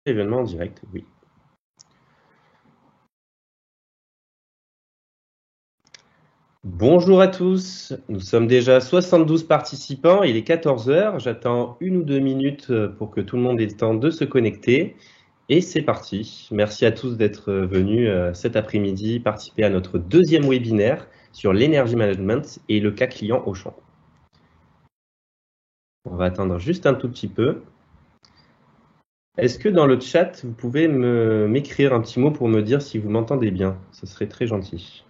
Événement en direct, oui. Bonjour à tous, nous sommes déjà 72 participants, il est 14 heures, j'attends 1 ou 2 minutes pour que tout le monde ait le temps de se connecter et c'est parti. Merci à tous d'être venus cet après-midi participer à notre deuxième webinaire sur l'énergie management et le cas client Auchan. On va attendre juste un tout petit peu. Est-ce que dans le chat, vous pouvez m'écrire un petit mot pour me dire si vous m'entendez bien? Ce serait très gentil.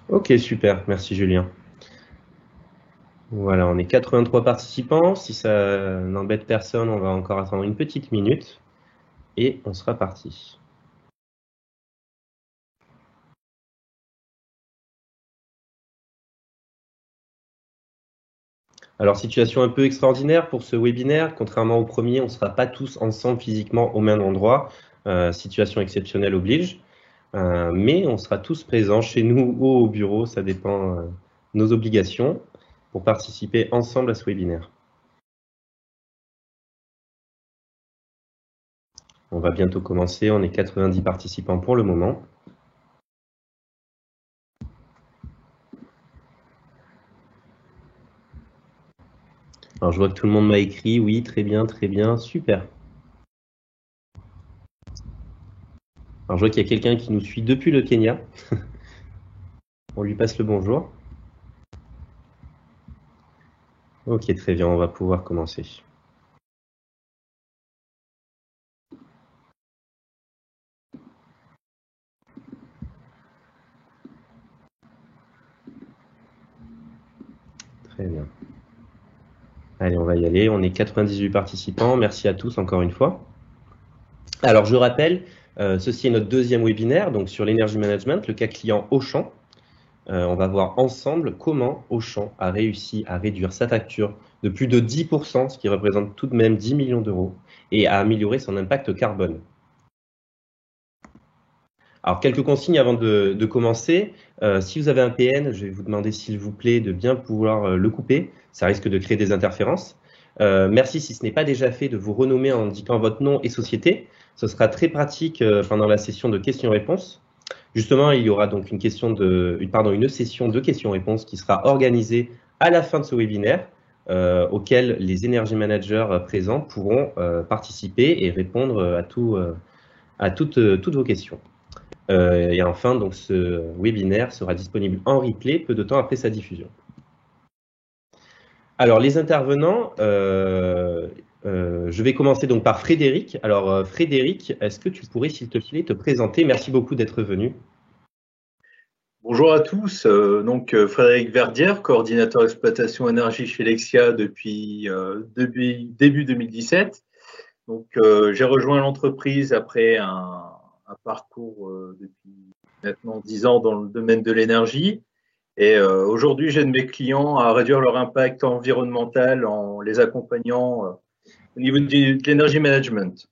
Ok, super, merci Julien. Voilà, on est 83 participants. Si ça n'embête personne, on va encore attendre une petite minute et on sera parti. Alors, situation un peu extraordinaire pour ce webinaire. Contrairement au premier, on ne sera pas tous ensemble physiquement au même endroit. Situation exceptionnelle oblige. Mais on sera tous présents chez nous ou au bureau, ça dépend de nos obligations, pour participer ensemble à ce webinaire. On va bientôt commencer, on est 90 participants pour le moment. Alors, je vois que tout le monde m'a écrit, oui, très bien, super. Alors, je vois qu'il y a quelqu'un qui nous suit depuis le Kenya. On lui passe le bonjour. Ok, très bien, on va pouvoir commencer. Très bien. Allez, on va y aller. On est 98 participants. Merci à tous encore une fois. Alors, je rappelle, ceci est notre deuxième webinaire donc sur l'énergie management, le cas client Auchan. On va voir ensemble comment Auchan a réussi à réduire sa facture de plus de 10%, ce qui représente tout de même 10 millions d'euros, et à améliorer son impact carbone. Alors, quelques consignes avant de commencer. Si vous avez un PN, je vais vous demander, s'il vous plaît, de bien pouvoir le couper. Ça risque de créer des interférences. Merci, si ce n'est pas déjà fait, de vous renommer en indiquant votre nom et société. Ce sera très pratique pendant la session de questions-réponses. Justement, il y aura donc une session de questions-réponses qui sera organisée à la fin de ce webinaire, auquel les Energy Managers présents pourront participer et répondre à toutes vos questions. Et enfin, donc, ce webinaire sera disponible en replay peu de temps après sa diffusion. Alors, les intervenants, je vais commencer donc par Frédéric. Alors, Frédéric, est-ce que tu pourrais, s'il te plaît, te présenter? Merci beaucoup d'être venu. Bonjour à tous, Frédéric Verdière, coordinateur exploitation énergie chez Lexia depuis début 2017. J'ai rejoint l'entreprise après un parcours depuis maintenant 10 ans dans le domaine de l'énergie. Et aujourd'hui, j'aide mes clients à réduire leur impact environnemental en les accompagnant au niveau de l'énergie management.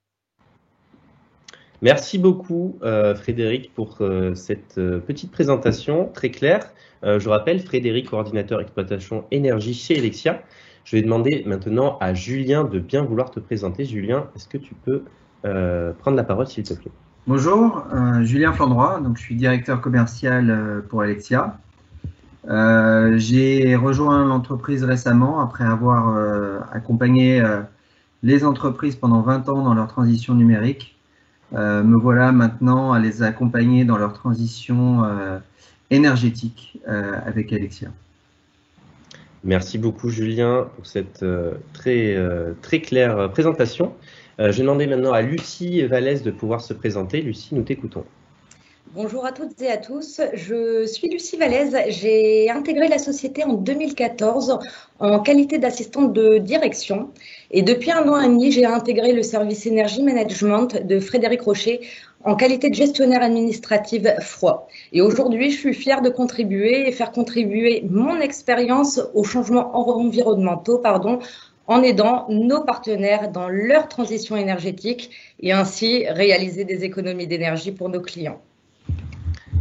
Merci beaucoup, Frédéric, pour cette petite présentation très claire. Je rappelle, Frédéric, coordinateur exploitation énergie chez Elexia. Je vais demander maintenant à Julien de bien vouloir te présenter. Julien, est-ce que tu peux prendre la parole, s'il te plaît? Bonjour, Julien Flandroy, donc je suis directeur commercial pour Elexia. J'ai rejoint l'entreprise récemment après avoir accompagné les entreprises pendant 20 ans dans leur transition numérique. Me voilà maintenant à les accompagner dans leur transition énergétique avec Elexia. Merci beaucoup, Julien, pour cette très claire présentation. Je vais demander maintenant à Lucie Vallès de pouvoir se présenter. Lucie, nous t'écoutons. Bonjour à toutes et à tous, je suis Lucie Vallès, j'ai intégré la société en 2014 en qualité d'assistante de direction et depuis 1 an et demi, j'ai intégré le service énergie management de Frédéric Rocher en qualité de gestionnaire administrative froid. Et aujourd'hui, je suis fière de contribuer et faire contribuer mon expérience aux changements environnementaux en aidant nos partenaires dans leur transition énergétique et ainsi réaliser des économies d'énergie pour nos clients.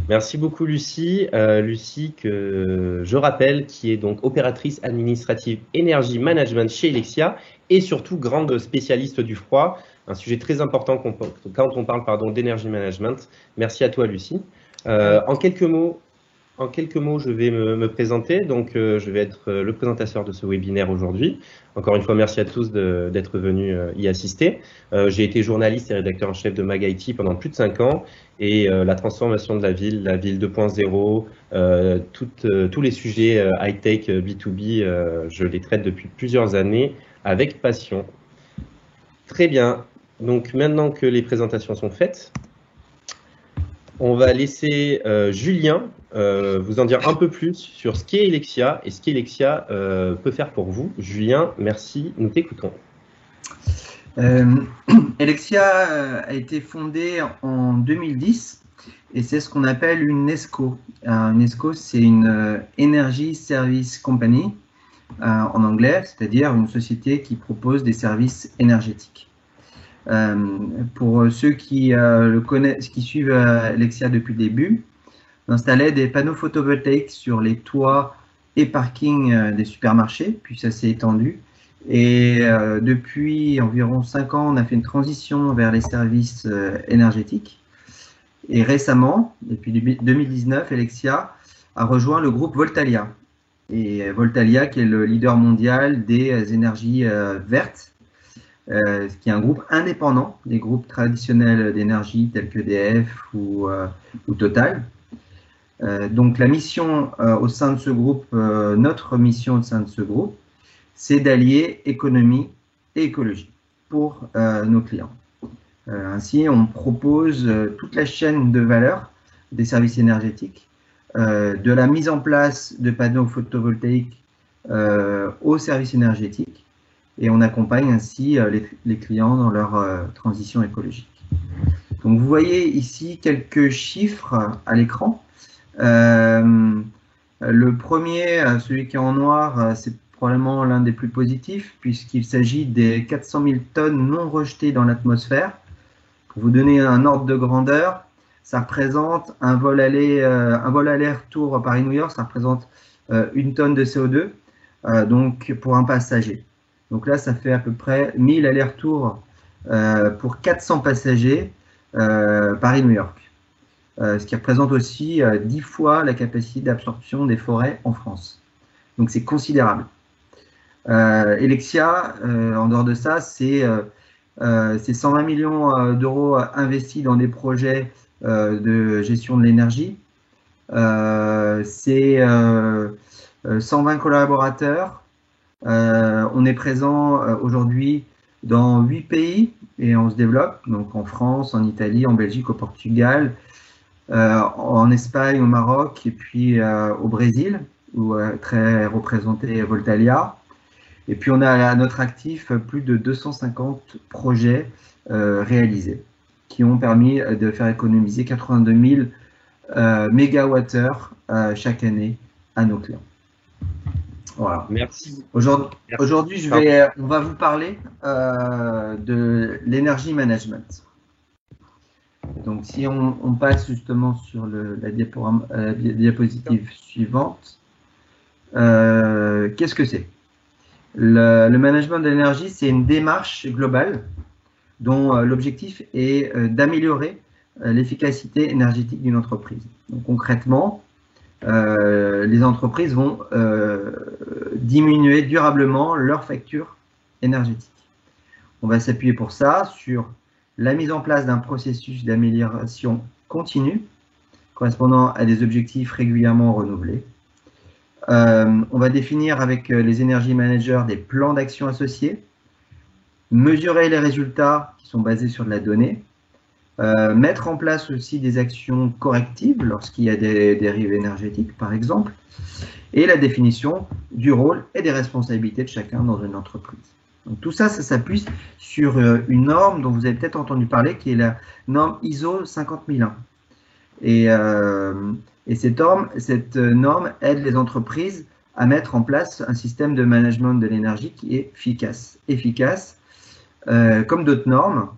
Merci beaucoup Lucie. Lucie, que je rappelle, qui est donc opératrice administrative énergie management chez Helexia et surtout grande spécialiste du froid, un sujet très important quand on parle d'énergie management. Merci à toi Lucie. En quelques mots, je vais me présenter. Donc, je vais être le présentateur de ce webinaire aujourd'hui. Encore une fois, merci à tous d'être venus y assister. J'ai été journaliste et rédacteur en chef de MagIT pendant plus de 5 ans. Et la transformation de la ville 2.0, tous les sujets high-tech, B2B, je les traite depuis plusieurs années avec passion. Très bien. Donc, maintenant que les présentations sont faites, on va laisser Julien vous en dire un peu plus sur ce qu'est Helexia et ce qu'Helexia peut faire pour vous. Julien, merci, nous t'écoutons. Helexia a été fondée en 2010 et c'est ce qu'on appelle une ESCO. Une ESCO, c'est une Energy Service Company en anglais, c'est-à-dire une société qui propose des services énergétiques. Pour ceux qui le connaissent, qui suivent Helexia depuis le début, on installait des panneaux photovoltaïques sur les toits et parkings des supermarchés, puis ça s'est étendu. Et depuis environ 5 ans, on a fait une transition vers les services énergétiques. Et récemment, depuis 2019, Helexia a rejoint le groupe Voltalia. Et Voltalia, qui est le leader mondial des énergies vertes, qui est un groupe indépendant des groupes traditionnels d'énergie tels que EDF ou Total. Donc la mission au sein de ce groupe, notre mission au sein de ce groupe, c'est d'allier économie et écologie pour nos clients. Ainsi, on propose toute la chaîne de valeur des services énergétiques, de la mise en place de panneaux photovoltaïques aux services énergétiques, et on accompagne ainsi les clients dans leur transition écologique. Donc vous voyez ici quelques chiffres à l'écran. Le premier, celui qui est en noir, c'est probablement l'un des plus positifs puisqu'il s'agit des 400 000 tonnes non rejetées dans l'atmosphère. Pour vous donner un ordre de grandeur, ça représente un vol aller-retour Paris-New York, ça représente 1 tonne de CO2 donc pour un passager. Donc là, ça fait à peu près 1000 allers-retours pour 400 passagers Paris-New York. Ce qui représente aussi 10 fois la capacité d'absorption des forêts en France. Donc c'est considérable. Helexia, en dehors de ça, c'est 120 millions d'euros investis dans des projets de gestion de l'énergie. C'est 120 collaborateurs. On est présent aujourd'hui dans 8 pays et on se développe, donc en France, en Italie, en Belgique, au Portugal, en Espagne, au Maroc et puis au Brésil, où très représenté Voltalia. Et puis on a à notre actif plus de 250 projets réalisés qui ont permis de faire économiser 82 000 mégawattheures chaque année à nos clients. Voilà. Merci. Aujourd'hui, on va vous parler de l'énergie management. Donc, si on passe justement sur la diapositive suivante, qu'est-ce que c'est? Le management de l'énergie, c'est une démarche globale dont l'objectif est d'améliorer l'efficacité énergétique d'une entreprise. Donc, concrètement, les entreprises vont diminuer durablement leur facture énergétique. On va s'appuyer pour ça sur la mise en place d'un processus d'amélioration continue correspondant à des objectifs régulièrement renouvelés. On va définir avec les energy managers des plans d'action associés, mesurer les résultats qui sont basés sur de la donnée, mettre en place aussi des actions correctives lorsqu'il y a des dérives énergétiques, par exemple, et la définition du rôle et des responsabilités de chacun dans une entreprise. Donc tout ça, ça s'appuie sur une norme dont vous avez peut-être entendu parler, qui est la norme ISO 50001. Et cette norme aide les entreprises à mettre en place un système de management de l'énergie qui est efficace. Comme d'autres normes,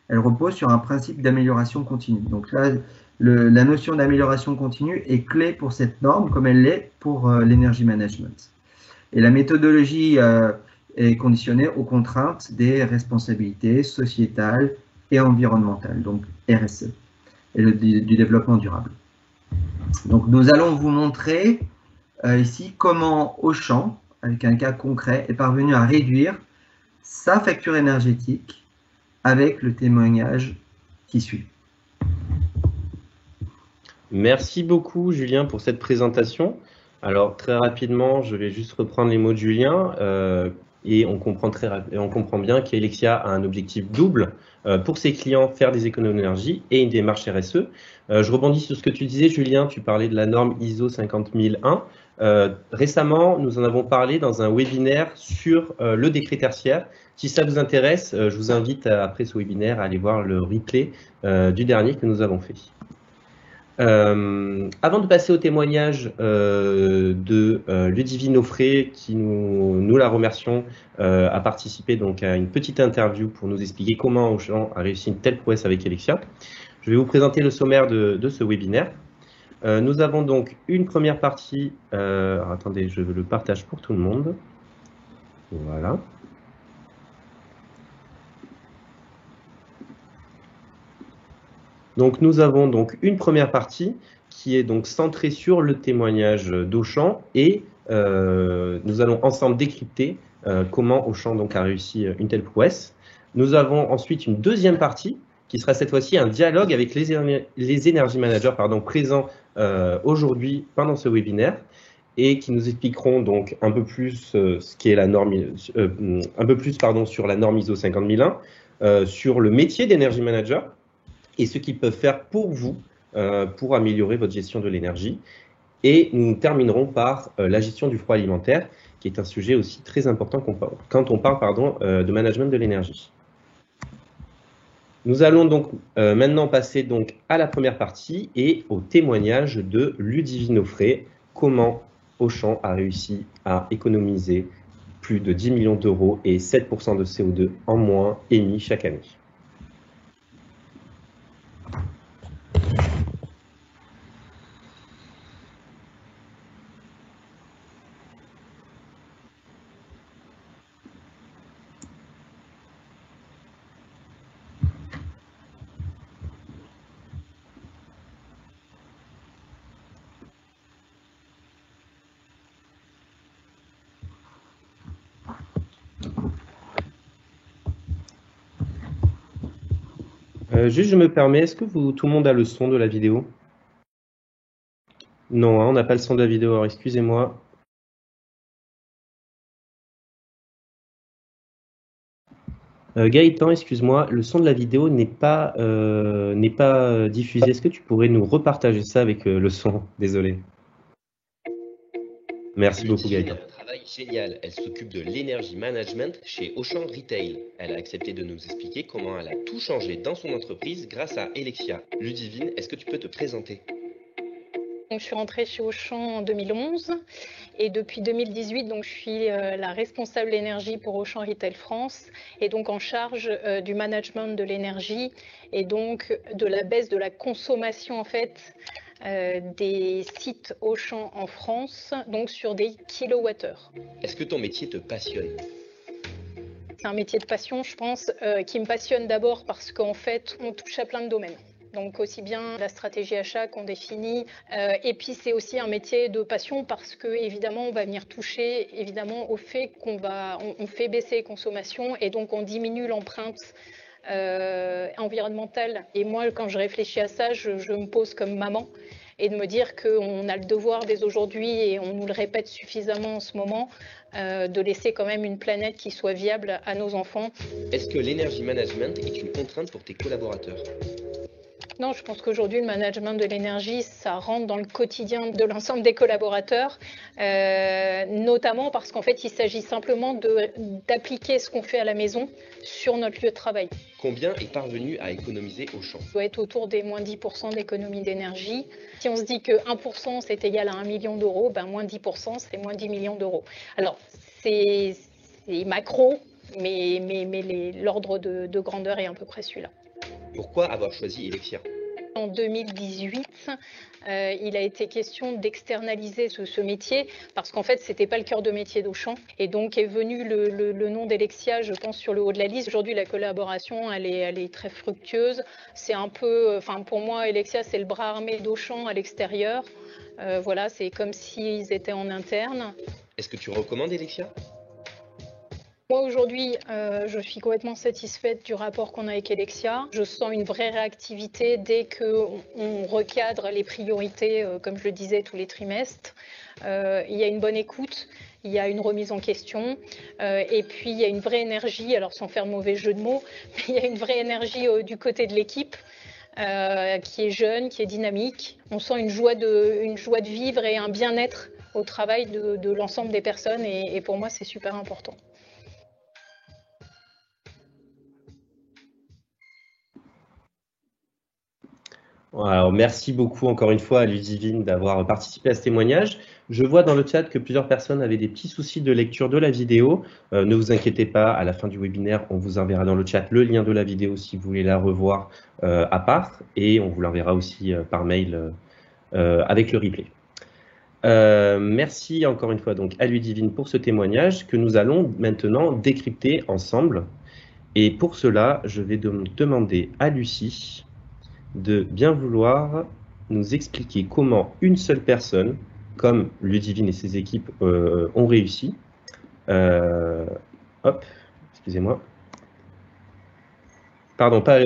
elle repose sur un principe d'amélioration continue. Donc là, la notion d'amélioration continue est clé pour cette norme, comme elle l'est pour l'energy management. Et la méthodologie est conditionnée aux contraintes des responsabilités sociétales et environnementales, donc RSE, et du développement durable. Donc nous allons vous montrer ici comment Auchan, avec un cas concret, est parvenu à réduire sa facture énergétique avec le témoignage qui suit. Merci beaucoup Julien pour cette présentation. Alors très rapidement, je vais juste reprendre les mots de Julien et on comprend bien qu'Helexia a un objectif double pour ses clients, faire des économies d'énergie et une démarche RSE. Je rebondis sur ce que tu disais Julien, tu parlais de la norme ISO 50001. Récemment, nous en avons parlé dans un webinaire sur le décret tertiaire. Si ça vous intéresse, je vous invite après ce webinaire à aller voir le replay du dernier que nous avons fait. Avant de passer au témoignage de Ludivine Offray, qui nous la remercions, a participé donc à une petite interview pour nous expliquer comment Auchan a réussi une telle prouesse avec Helexia. Je vais vous présenter le sommaire de ce webinaire. Nous avons donc une première partie. Alors attendez, je le partage pour tout le monde. Voilà. Donc nous avons donc une première partie qui est donc centrée sur le témoignage d'Auchan et nous allons ensemble décrypter comment Auchan donc a réussi une telle prouesse. Nous avons ensuite une deuxième partie qui sera cette fois-ci un dialogue avec les energy managers présents aujourd'hui pendant ce webinaire et qui nous expliqueront donc un peu plus ce qu'est la norme, sur la norme ISO 50001, sur le métier d'energy manager et ce qu'ils peuvent faire pour vous pour améliorer votre gestion de l'énergie. Et nous terminerons par la gestion du froid alimentaire, qui est un sujet aussi très important quand on parle de management de l'énergie. Nous allons donc maintenant passer donc à la première partie et au témoignage de Ludivine Offray, comment Auchan a réussi à économiser plus de 10 millions d'euros et 7% de CO2 en moins émis chaque année. Juste, je me permets, est-ce que tout le monde a le son de la vidéo? Non, hein, on n'a pas le son de la vidéo, alors excusez-moi. Gaëtan, excuse-moi, le son de la vidéo n'est pas diffusé. Est-ce que tu pourrais nous repartager ça avec le son? Désolé. Merci beaucoup, Gaëtan. Travail génial. Elle s'occupe de l'energy management chez Auchan Retail. Elle a accepté de nous expliquer comment elle a tout changé dans son entreprise grâce à Helexia. Ludivine, est-ce que tu peux te présenter? Donc, je suis rentrée chez Auchan en 2011 et depuis 2018, donc, je suis la responsable énergie pour Auchan Retail France et donc en charge du management de l'énergie et donc de la baisse de la consommation en fait des sites Auchan en France, donc sur des kilowattheures. Est-ce que ton métier te passionne? C'est un métier de passion, je pense, qui me passionne d'abord parce qu'en fait, on touche à plein de domaines. Donc aussi bien la stratégie achat qu'on définit, et puis c'est aussi un métier de passion parce que évidemment on va venir toucher évidemment au fait qu'on on fait baisser les consommations et donc on diminue l'empreinte environnementale. Et moi quand je réfléchis à ça, je me pose comme maman et de me dire qu'on a le devoir dès aujourd'hui et on nous le répète suffisamment en ce moment de laisser quand même une planète qui soit viable à nos enfants. Est-ce que l'energy management est une contrainte pour tes collaborateurs? Non, je pense qu'aujourd'hui, le management de l'énergie, ça rentre dans le quotidien de l'ensemble des collaborateurs, notamment parce qu'en fait, il s'agit simplement d'appliquer ce qu'on fait à la maison sur notre lieu de travail. Combien est parvenu à économiser Auchan? On doit être autour des moins 10% d'économie d'énergie. Si on se dit que 1% c'est égal à 1 million d'euros, ben moins 10% c'est moins 10 millions d'euros. Alors, c'est macro, mais l'ordre de grandeur est à peu près celui-là. Pourquoi avoir choisi Helexia? En 2018, il a été question d'externaliser ce métier parce qu'en fait, ce n'était pas le cœur de métier d'Auchan. Et donc est venu le nom d'Helexia, je pense, sur le haut de la liste. Aujourd'hui, la collaboration, elle est très fructueuse. C'est un peu, pour moi, Helexia, c'est le bras armé d'Auchan à l'extérieur. Voilà, c'est comme s'ils étaient en interne. Est-ce que tu recommandes Helexia? Moi, aujourd'hui, je suis complètement satisfaite du rapport qu'on a avec Helexia. Je sens une vraie réactivité dès qu'on recadre les priorités, comme je le disais, tous les trimestres. Il y a une bonne écoute, il y a une remise en question, et puis il y a une vraie énergie, alors sans faire de mauvais jeu de mots, mais il y a une vraie énergie du côté de l'équipe. Qui est jeune, qui est dynamique. On sent une joie de vivre et un bien-être au travail de l'ensemble des personnes, et pour moi, c'est super important. Alors, merci beaucoup encore une fois à Ludivine d'avoir participé à ce témoignage. Je vois dans le chat que plusieurs personnes avaient des petits soucis de lecture de la vidéo. Ne vous inquiétez pas, à la fin du webinaire, on vous enverra dans le chat le lien de la vidéo si vous voulez la revoir à part, et on vous l'enverra aussi par mail avec le replay. Merci encore une fois donc à Ludivine pour ce témoignage que nous allons maintenant décrypter ensemble. Et pour cela, je vais demander à Lucie de bien vouloir nous expliquer comment une seule personne, comme Ludivine et ses équipes ont réussi. Hop, excusez-moi. Pardon, pas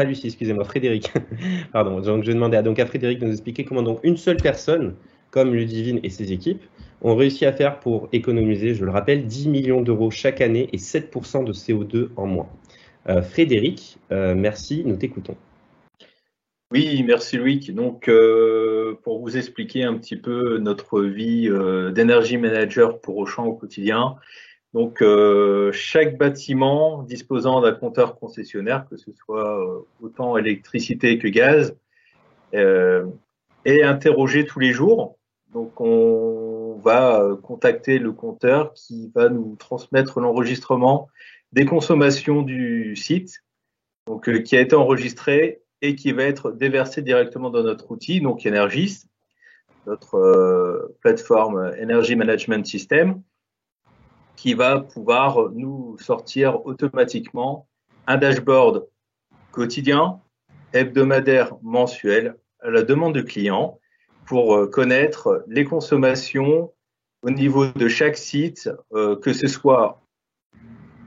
Lucie, excusez-moi, Frédéric. Pardon, donc je vais demander à Frédéric de nous expliquer comment donc une seule personne, comme Ludivine et ses équipes, ont réussi à faire pour économiser, je le rappelle, 10 millions d'euros chaque année et 7% de CO2 en moins. Frédéric, merci, nous t'écoutons. Oui, merci Loïc. Donc, pour vous expliquer un petit peu notre vie d'énergie manager pour Auchan au quotidien. Donc, chaque bâtiment disposant d'un compteur concessionnaire, que ce soit autant électricité que gaz, est interrogé tous les jours. Donc, on va contacter le compteur qui va nous transmettre l'enregistrement des consommations du site, donc qui a été enregistré et qui va être déversé directement dans notre outil, donc Energys, notre plateforme Energy Management System, qui va pouvoir nous sortir automatiquement un dashboard quotidien, hebdomadaire, mensuel, à la demande du client, pour connaître les consommations au niveau de chaque site, que ce soit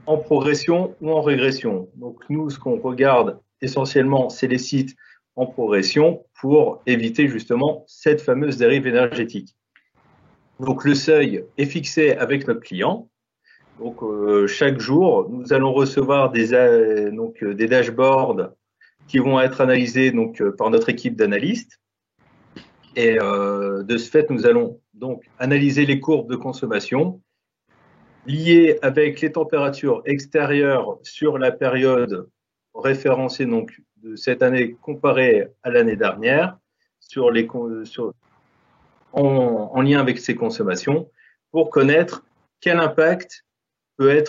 en progression ou en régression. Donc nous, ce qu'on regarde essentiellement, c'est les sites en progression pour éviter justement cette fameuse dérive énergétique. Donc le seuil est fixé avec notre client. Donc chaque jour, nous allons recevoir des dashboards qui vont être analysés donc par notre équipe d'analystes. Et de ce fait, nous allons donc analyser les courbes de consommation liées avec les températures extérieures sur la période référencée donc de cette année comparée à l'année dernière en lien avec ces consommations pour connaître quel impact peut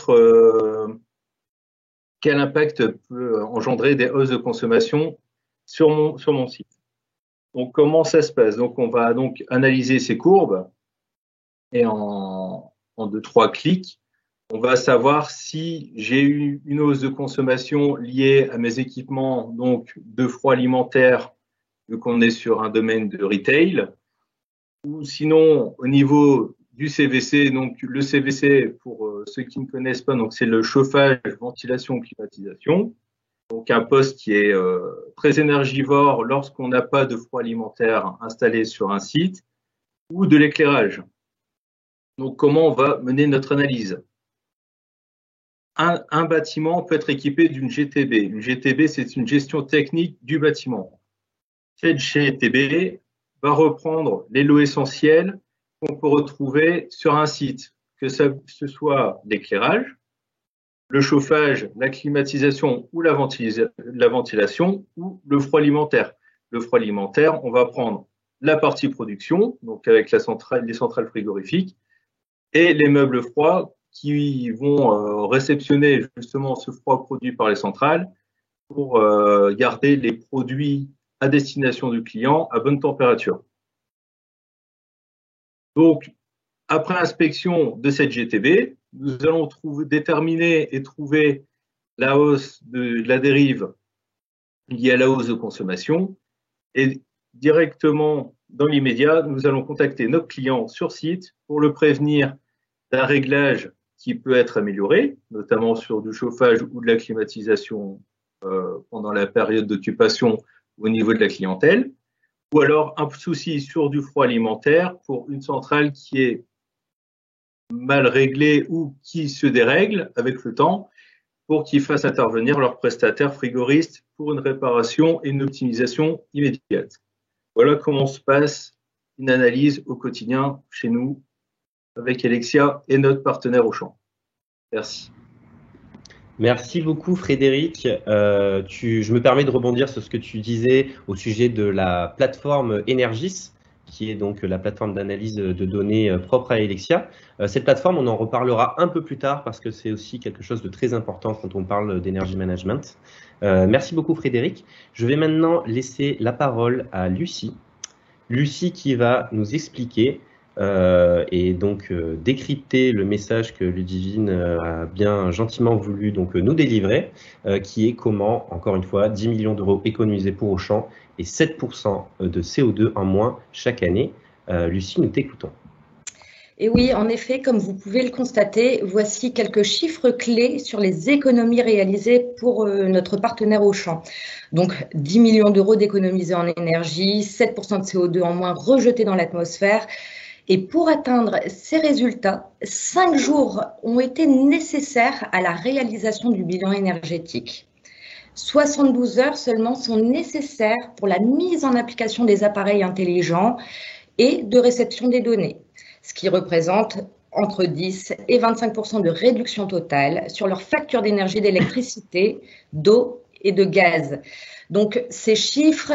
engendrer des hausses de consommation sur mon site. Donc comment ça se passe? Donc on va donc analyser ces courbes et en 2-3 clics, on va savoir si j'ai eu une hausse de consommation liée à mes équipements donc de froid alimentaire, vu qu'on est sur un domaine de retail, ou sinon au niveau du CVC. Donc le CVC, pour ceux qui ne connaissent pas, donc c'est le chauffage, ventilation, climatisation. Donc un poste qui est très énergivore lorsqu'on n'a pas de froid alimentaire installé sur un site, ou de l'éclairage. Donc comment on va mener notre analyse? Un bâtiment peut être équipé d'une GTB. Une GTB, c'est une gestion technique du bâtiment. Cette GTB va reprendre les lots essentiels qu'on peut retrouver sur un site, que ce soit l'éclairage, le chauffage, la climatisation ou la ventilation ou le froid alimentaire. Le froid alimentaire, on va prendre la partie production, donc avec les centrales frigorifiques, et les meubles froids qui vont réceptionner justement ce froid produit par les centrales pour garder les produits à destination du client à bonne température. Donc, après inspection de cette GTB, nous allons déterminer et trouver la hausse de la dérive liée à la hausse de consommation. Et directement, dans l'immédiat, nous allons contacter notre client sur site pour le prévenir d'un réglage qui peut être amélioré, notamment sur du chauffage ou de la climatisation pendant la période d'occupation au niveau de la clientèle, ou alors un souci sur du froid alimentaire pour une centrale qui est mal réglée ou qui se dérègle avec le temps pour qu'ils fassent intervenir leur prestataire frigoriste pour une réparation et une optimisation immédiate. Voilà comment se passe une analyse au quotidien chez nous avec Helexia et notre partenaire Auchan. Merci. Merci beaucoup Frédéric. Je me permets de rebondir sur ce que tu disais au sujet de la plateforme Energys, qui est donc la plateforme d'analyse de données propre à Helexia. Cette plateforme, on en reparlera un peu plus tard parce que c'est aussi quelque chose de très important quand on parle d'énergie management. Merci beaucoup Frédéric. Je vais maintenant laisser la parole à Lucie. Lucie qui va nous expliquer et donc décrypter le message que Ludivine a bien gentiment voulu donc nous délivrer, qui est comment, encore une fois, 10 millions d'euros économisés pour Auchan et 7% de CO2 en moins chaque année. Lucie, nous t'écoutons. Et oui, en effet, comme vous pouvez le constater, voici quelques chiffres clés sur les économies réalisées pour notre partenaire Auchan. Donc, 10 millions d'euros d'économisés en énergie, 7% de CO2 en moins rejetés dans l'atmosphère. Et pour atteindre ces résultats, 5 jours ont été nécessaires à la réalisation du bilan énergétique. 72 heures seulement sont nécessaires pour la mise en application des appareils intelligents et de réception des données, ce qui représente entre 10 et 25% de réduction totale sur leur facture d'énergie, d'électricité, d'eau et de gaz. Donc ces chiffres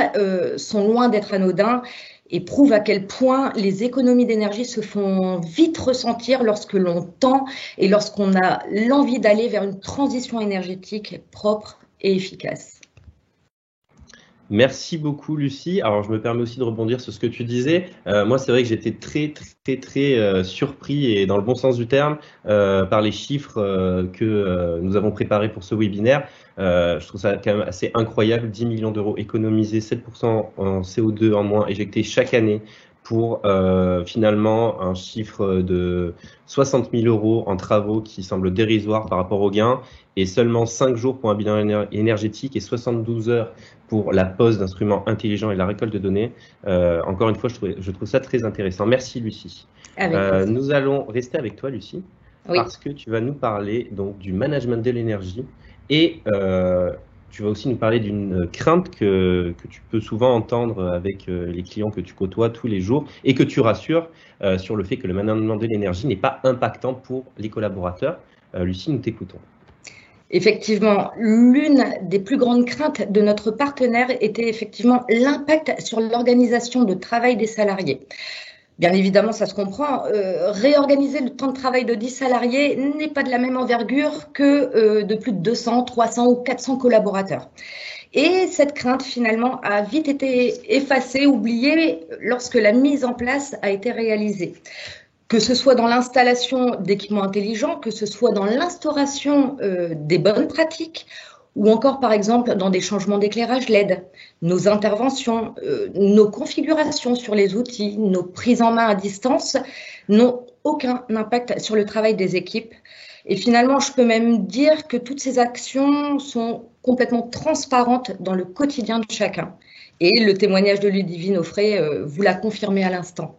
sont loin d'être anodins et prouvent à quel point les économies d'énergie se font vite ressentir lorsque l'on tend et lorsqu'on a l'envie d'aller vers une transition énergétique propre et efficace. Merci beaucoup Lucie. Alors je me permets aussi de rebondir sur ce que tu disais. Moi c'est vrai que j'étais très surpris et dans le bon sens du terme par les chiffres que nous avons préparés pour ce webinaire. Je trouve ça quand même assez incroyable, 10 millions d'euros économisés, 7% en CO2 en moins éjecté chaque année pour finalement un chiffre de 60 000 euros en travaux qui semble dérisoire par rapport aux gains et seulement 5 jours pour un bilan énergétique et 72 heures pour la pose d'instruments intelligents et la récolte de données. Encore une fois, je trouve ça très intéressant. Merci Lucie. Nous allons rester avec toi Lucie, oui, parce que tu vas nous parler donc du management de l'énergie et tu vas aussi nous parler d'une crainte que tu peux souvent entendre avec les clients que tu côtoies tous les jours et que tu rassures sur le fait que le management de l'énergie n'est pas impactant pour les collaborateurs. Lucie, nous t'écoutons. Effectivement, l'une des plus grandes craintes de notre partenaire était effectivement l'impact sur l'organisation de travail des salariés. Bien évidemment, ça se comprend. Réorganiser le temps de travail de 10 salariés n'est pas de la même envergure que de plus de 200, 300 ou 400 collaborateurs. Et cette crainte, finalement, a vite été effacée, oubliée lorsque la mise en place a été réalisée. Que ce soit dans l'installation d'équipements intelligents, que ce soit dans l'instauration des bonnes pratiques, ou encore, par exemple, dans des changements d'éclairage LED, nos interventions, nos configurations sur les outils, nos prises en main à distance n'ont aucun impact sur le travail des équipes. Et finalement, je peux même dire que toutes ces actions sont complètement transparentes dans le quotidien de chacun. Et le témoignage de Ludivine Offray vous l'a confirmé à l'instant.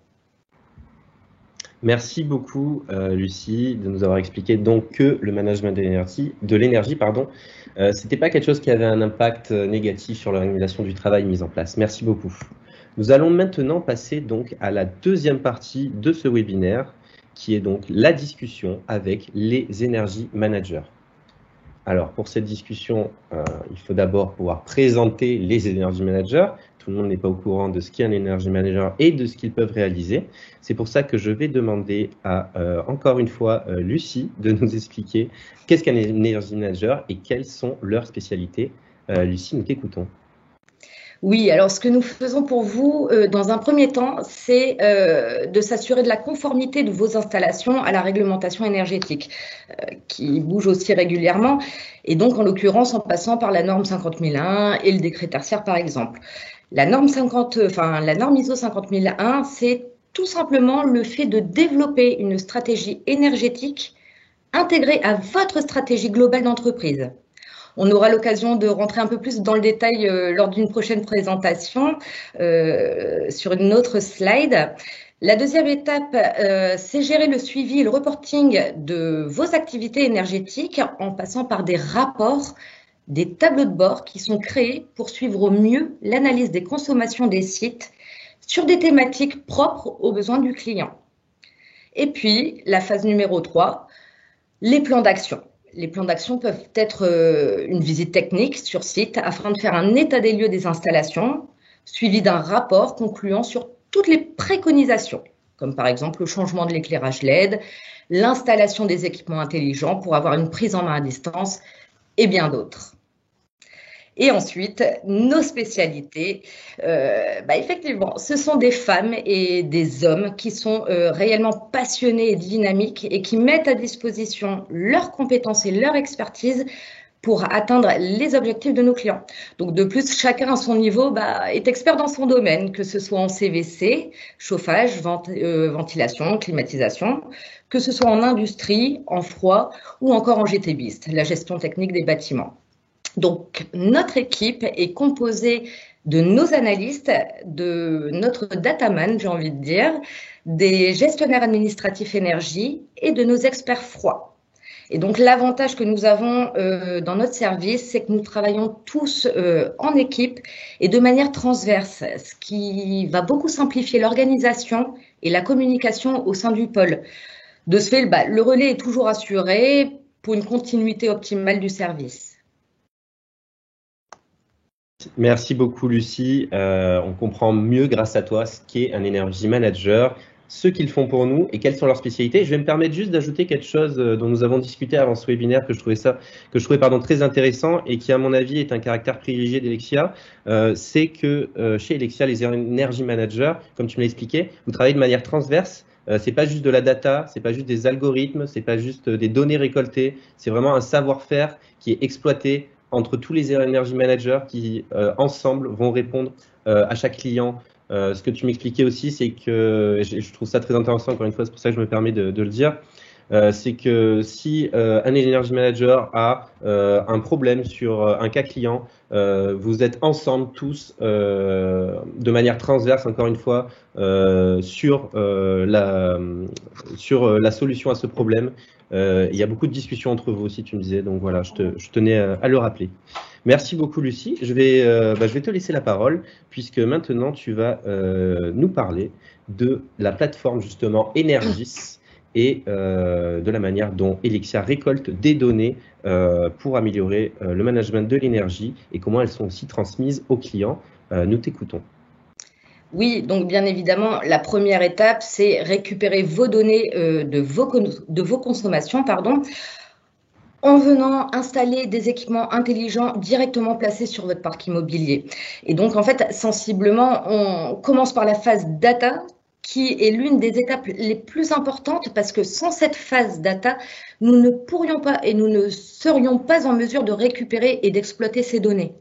Merci beaucoup Lucie de nous avoir expliqué donc que le management de l'énergie C'était pas quelque chose qui avait un impact négatif sur l'organisation du travail mise en place. Merci beaucoup. Nous allons maintenant passer donc à la deuxième partie de ce webinaire, qui est donc la discussion avec les Energy Managers. Alors, pour cette discussion, il faut d'abord pouvoir présenter les Energy Managers. Tout le monde n'est pas au courant de ce qu'est un Energy Manager et de ce qu'ils peuvent réaliser. C'est pour ça que je vais demander à, encore une fois, Lucie de nous expliquer qu'est-ce qu'un Energy Manager et quelles sont leurs spécialités. Lucie, nous t'écoutons. Oui, alors ce que nous faisons pour vous, dans un premier temps, c'est de s'assurer de la conformité de vos installations à la réglementation énergétique, qui bouge aussi régulièrement, et donc en l'occurrence en passant par la norme 50001 et le décret tertiaire par exemple. La norme ISO 50001, c'est tout simplement le fait de développer une stratégie énergétique intégrée à votre stratégie globale d'entreprise. On aura l'occasion de rentrer un peu plus dans le détail lors d'une prochaine présentation sur une autre slide. La deuxième étape, c'est gérer le suivi et le reporting de vos activités énergétiques en passant par des rapports, des tableaux de bord qui sont créés pour suivre au mieux l'analyse des consommations des sites sur des thématiques propres aux besoins du client. Et puis, la phase numéro 3, les plans d'action. Les plans d'action peuvent être une visite technique sur site afin de faire un état des lieux des installations, suivi d'un rapport concluant sur toutes les préconisations, comme par exemple le changement de l'éclairage LED, l'installation des équipements intelligents pour avoir une prise en main à distance et bien d'autres. Et ensuite, nos spécialités, effectivement, ce sont des femmes et des hommes qui sont réellement passionnés et dynamiques et qui mettent à disposition leurs compétences et leur expertise pour atteindre les objectifs de nos clients. Donc de plus, chacun à son niveau est expert dans son domaine, que ce soit en CVC, chauffage, ventilation, climatisation, que ce soit en industrie, en froid ou encore en GTBIST, la gestion technique des bâtiments. Donc, notre équipe est composée de nos analystes, de notre dataman, j'ai envie de dire, des gestionnaires administratifs énergie et de nos experts froids. Et donc, l'avantage que nous avons dans notre service, c'est que nous travaillons tous en équipe et de manière transverse, ce qui va beaucoup simplifier l'organisation et la communication au sein du pôle. De ce fait, le relais est toujours assuré pour une continuité optimale du service. Merci beaucoup, Lucie. On comprend mieux grâce à toi ce qu'est un Energy Manager, ce qu'ils font pour nous et quelles sont leurs spécialités. Je vais me permettre juste d'ajouter quelque chose dont nous avons discuté avant ce webinaire que je trouvais très intéressant et qui, à mon avis, est un caractère privilégié d'Elexia. C'est que chez Elexia, les Energy Managers, comme tu me l'as expliqué, vous travaillez de manière transverse. C'est pas juste de la data, c'est pas juste des algorithmes, c'est pas juste des données récoltées. C'est vraiment un savoir-faire qui est exploité entre tous les Energy Managers qui, ensemble, vont répondre à chaque client. Ce que tu m'expliquais aussi, c'est que, je trouve ça très intéressant, encore une fois, c'est pour ça que je me permets de le dire, c'est que si un Energy Manager a un problème sur un cas client, vous êtes ensemble tous de manière transverse, encore une fois, sur la solution à ce problème. Il y a beaucoup de discussions entre vous aussi, tu me disais, donc voilà, je tenais à le rappeler. Merci beaucoup, Lucie. Je vais te laisser la parole, puisque maintenant tu vas nous parler de la plateforme justement Energys et de la manière dont Elexia récolte des données pour améliorer le management de l'énergie et comment elles sont aussi transmises aux clients. Nous t'écoutons. Oui, donc bien évidemment, la première étape, c'est récupérer vos données de vos consommations, en venant installer des équipements intelligents directement placés sur votre parc immobilier. Et donc, en fait, sensiblement, on commence par la phase data, qui est l'une des étapes les plus importantes parce que sans cette phase data, nous ne pourrions pas et nous ne serions pas en mesure de récupérer et d'exploiter ces données.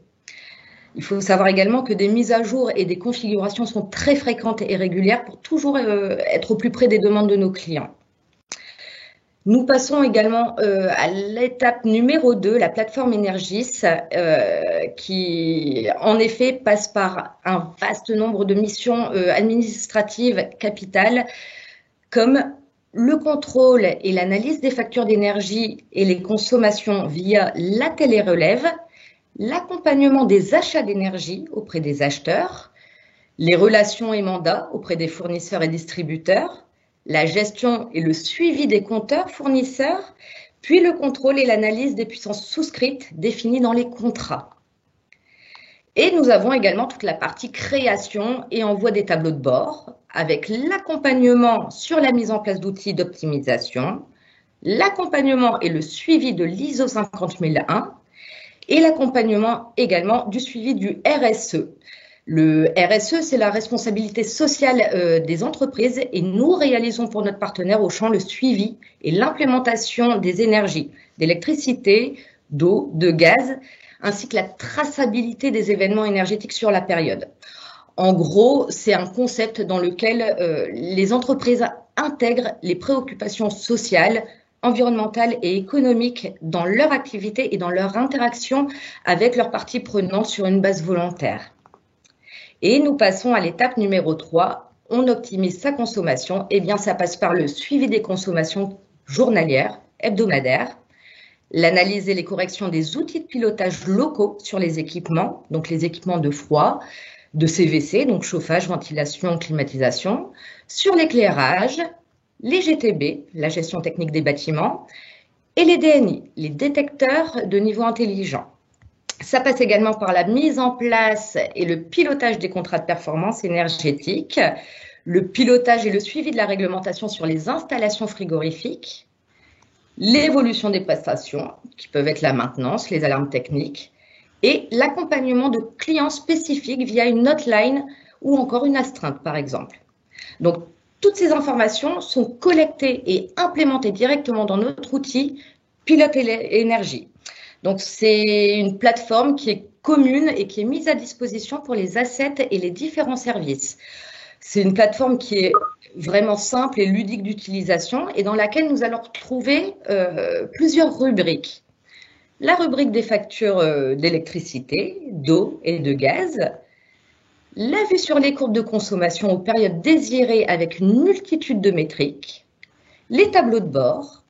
Il faut savoir également que des mises à jour et des configurations sont très fréquentes et régulières pour toujours être au plus près des demandes de nos clients. Nous passons également à l'étape numéro 2, la plateforme Energys, qui en effet passe par un vaste nombre de missions administratives capitales, comme le contrôle et l'analyse des factures d'énergie et les consommations via la télérelève, l'accompagnement des achats d'énergie auprès des acheteurs, les relations et mandats auprès des fournisseurs et distributeurs, la gestion et le suivi des compteurs fournisseurs, puis le contrôle et l'analyse des puissances souscrites définies dans les contrats. Et nous avons également toute la partie création et envoi des tableaux de bord, avec l'accompagnement sur la mise en place d'outils d'optimisation, l'accompagnement et le suivi de l'ISO 50001, et l'accompagnement également du suivi du RSE. Le RSE, c'est la responsabilité sociale des entreprises et nous réalisons pour notre partenaire Auchan le suivi et l'implémentation des énergies, d'électricité, d'eau, de gaz, ainsi que la traçabilité des événements énergétiques sur la période. En gros, c'est un concept dans lequel les entreprises intègrent les préoccupations sociales, environnementales et économiques dans leur activité et dans leur interaction avec leurs parties prenantes sur une base volontaire. Et nous passons à l'étape numéro 3, on optimise sa consommation. Eh bien, ça passe par le suivi des consommations journalières, hebdomadaires, l'analyse et les corrections des outils de pilotage locaux sur les équipements, donc les équipements de froid, de CVC, donc chauffage, ventilation, climatisation, sur l'éclairage, les GTB, la gestion technique des bâtiments, et les DNI, les détecteurs de niveau intelligent. Ça passe également par la mise en place et le pilotage des contrats de performance énergétique, le pilotage et le suivi de la réglementation sur les installations frigorifiques, l'évolution des prestations, qui peuvent être la maintenance, les alarmes techniques, et l'accompagnement de clients spécifiques via une hotline ou encore une astreinte, par exemple. Donc, toutes ces informations sont collectées et implémentées directement dans notre outil Pilote Énergie. Donc, c'est une plateforme qui est commune et qui est mise à disposition pour les assets et les différents services. C'est une plateforme qui est vraiment simple et ludique d'utilisation et dans laquelle nous allons retrouver plusieurs rubriques. La rubrique des factures d'électricité, d'eau et de gaz, la vue sur les courbes de consommation aux périodes désirées avec une multitude de métriques, les tableaux de bord,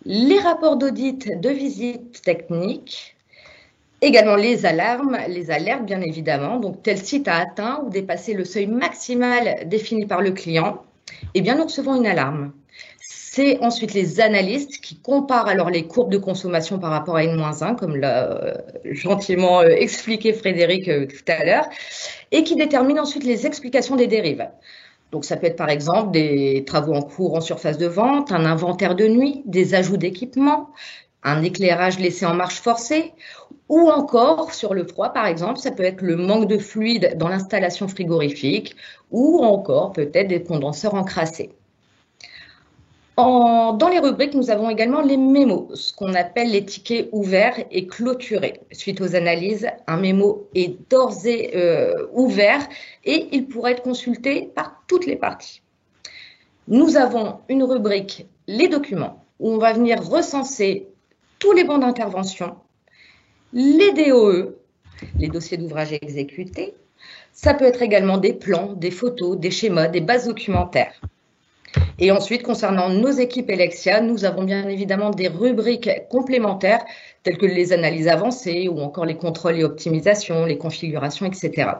les rapports d'audit de visite technique, également les alarmes, les alertes bien évidemment. Donc tel site a atteint ou dépassé le seuil maximal défini par le client, eh bien nous recevons une alarme. C'est ensuite les analystes qui comparent alors les courbes de consommation par rapport à N-1, comme l'a gentiment expliqué Frédéric tout à l'heure, et qui déterminent ensuite les explications des dérives. Donc ça peut être par exemple des travaux en cours en surface de vente, un inventaire de nuit, des ajouts d'équipements, un éclairage laissé en marche forcée, ou encore sur le froid par exemple, ça peut être le manque de fluide dans l'installation frigorifique, ou encore peut-être des condenseurs encrassés. Dans les rubriques, nous avons également les mémos, ce qu'on appelle les tickets ouverts et clôturés. Suite aux analyses, un mémo est d'ores et ouvert et il pourra être consulté par toutes les parties. Nous avons une rubrique les documents où on va venir recenser tous les bons d'intervention, les DOE, les dossiers d'ouvrage exécutés. Ça peut être également des plans, des photos, des schémas, des bases documentaires. Et ensuite, concernant nos équipes Helexia, nous avons bien évidemment des rubriques complémentaires telles que les analyses avancées ou encore les contrôles et optimisations, les configurations, etc.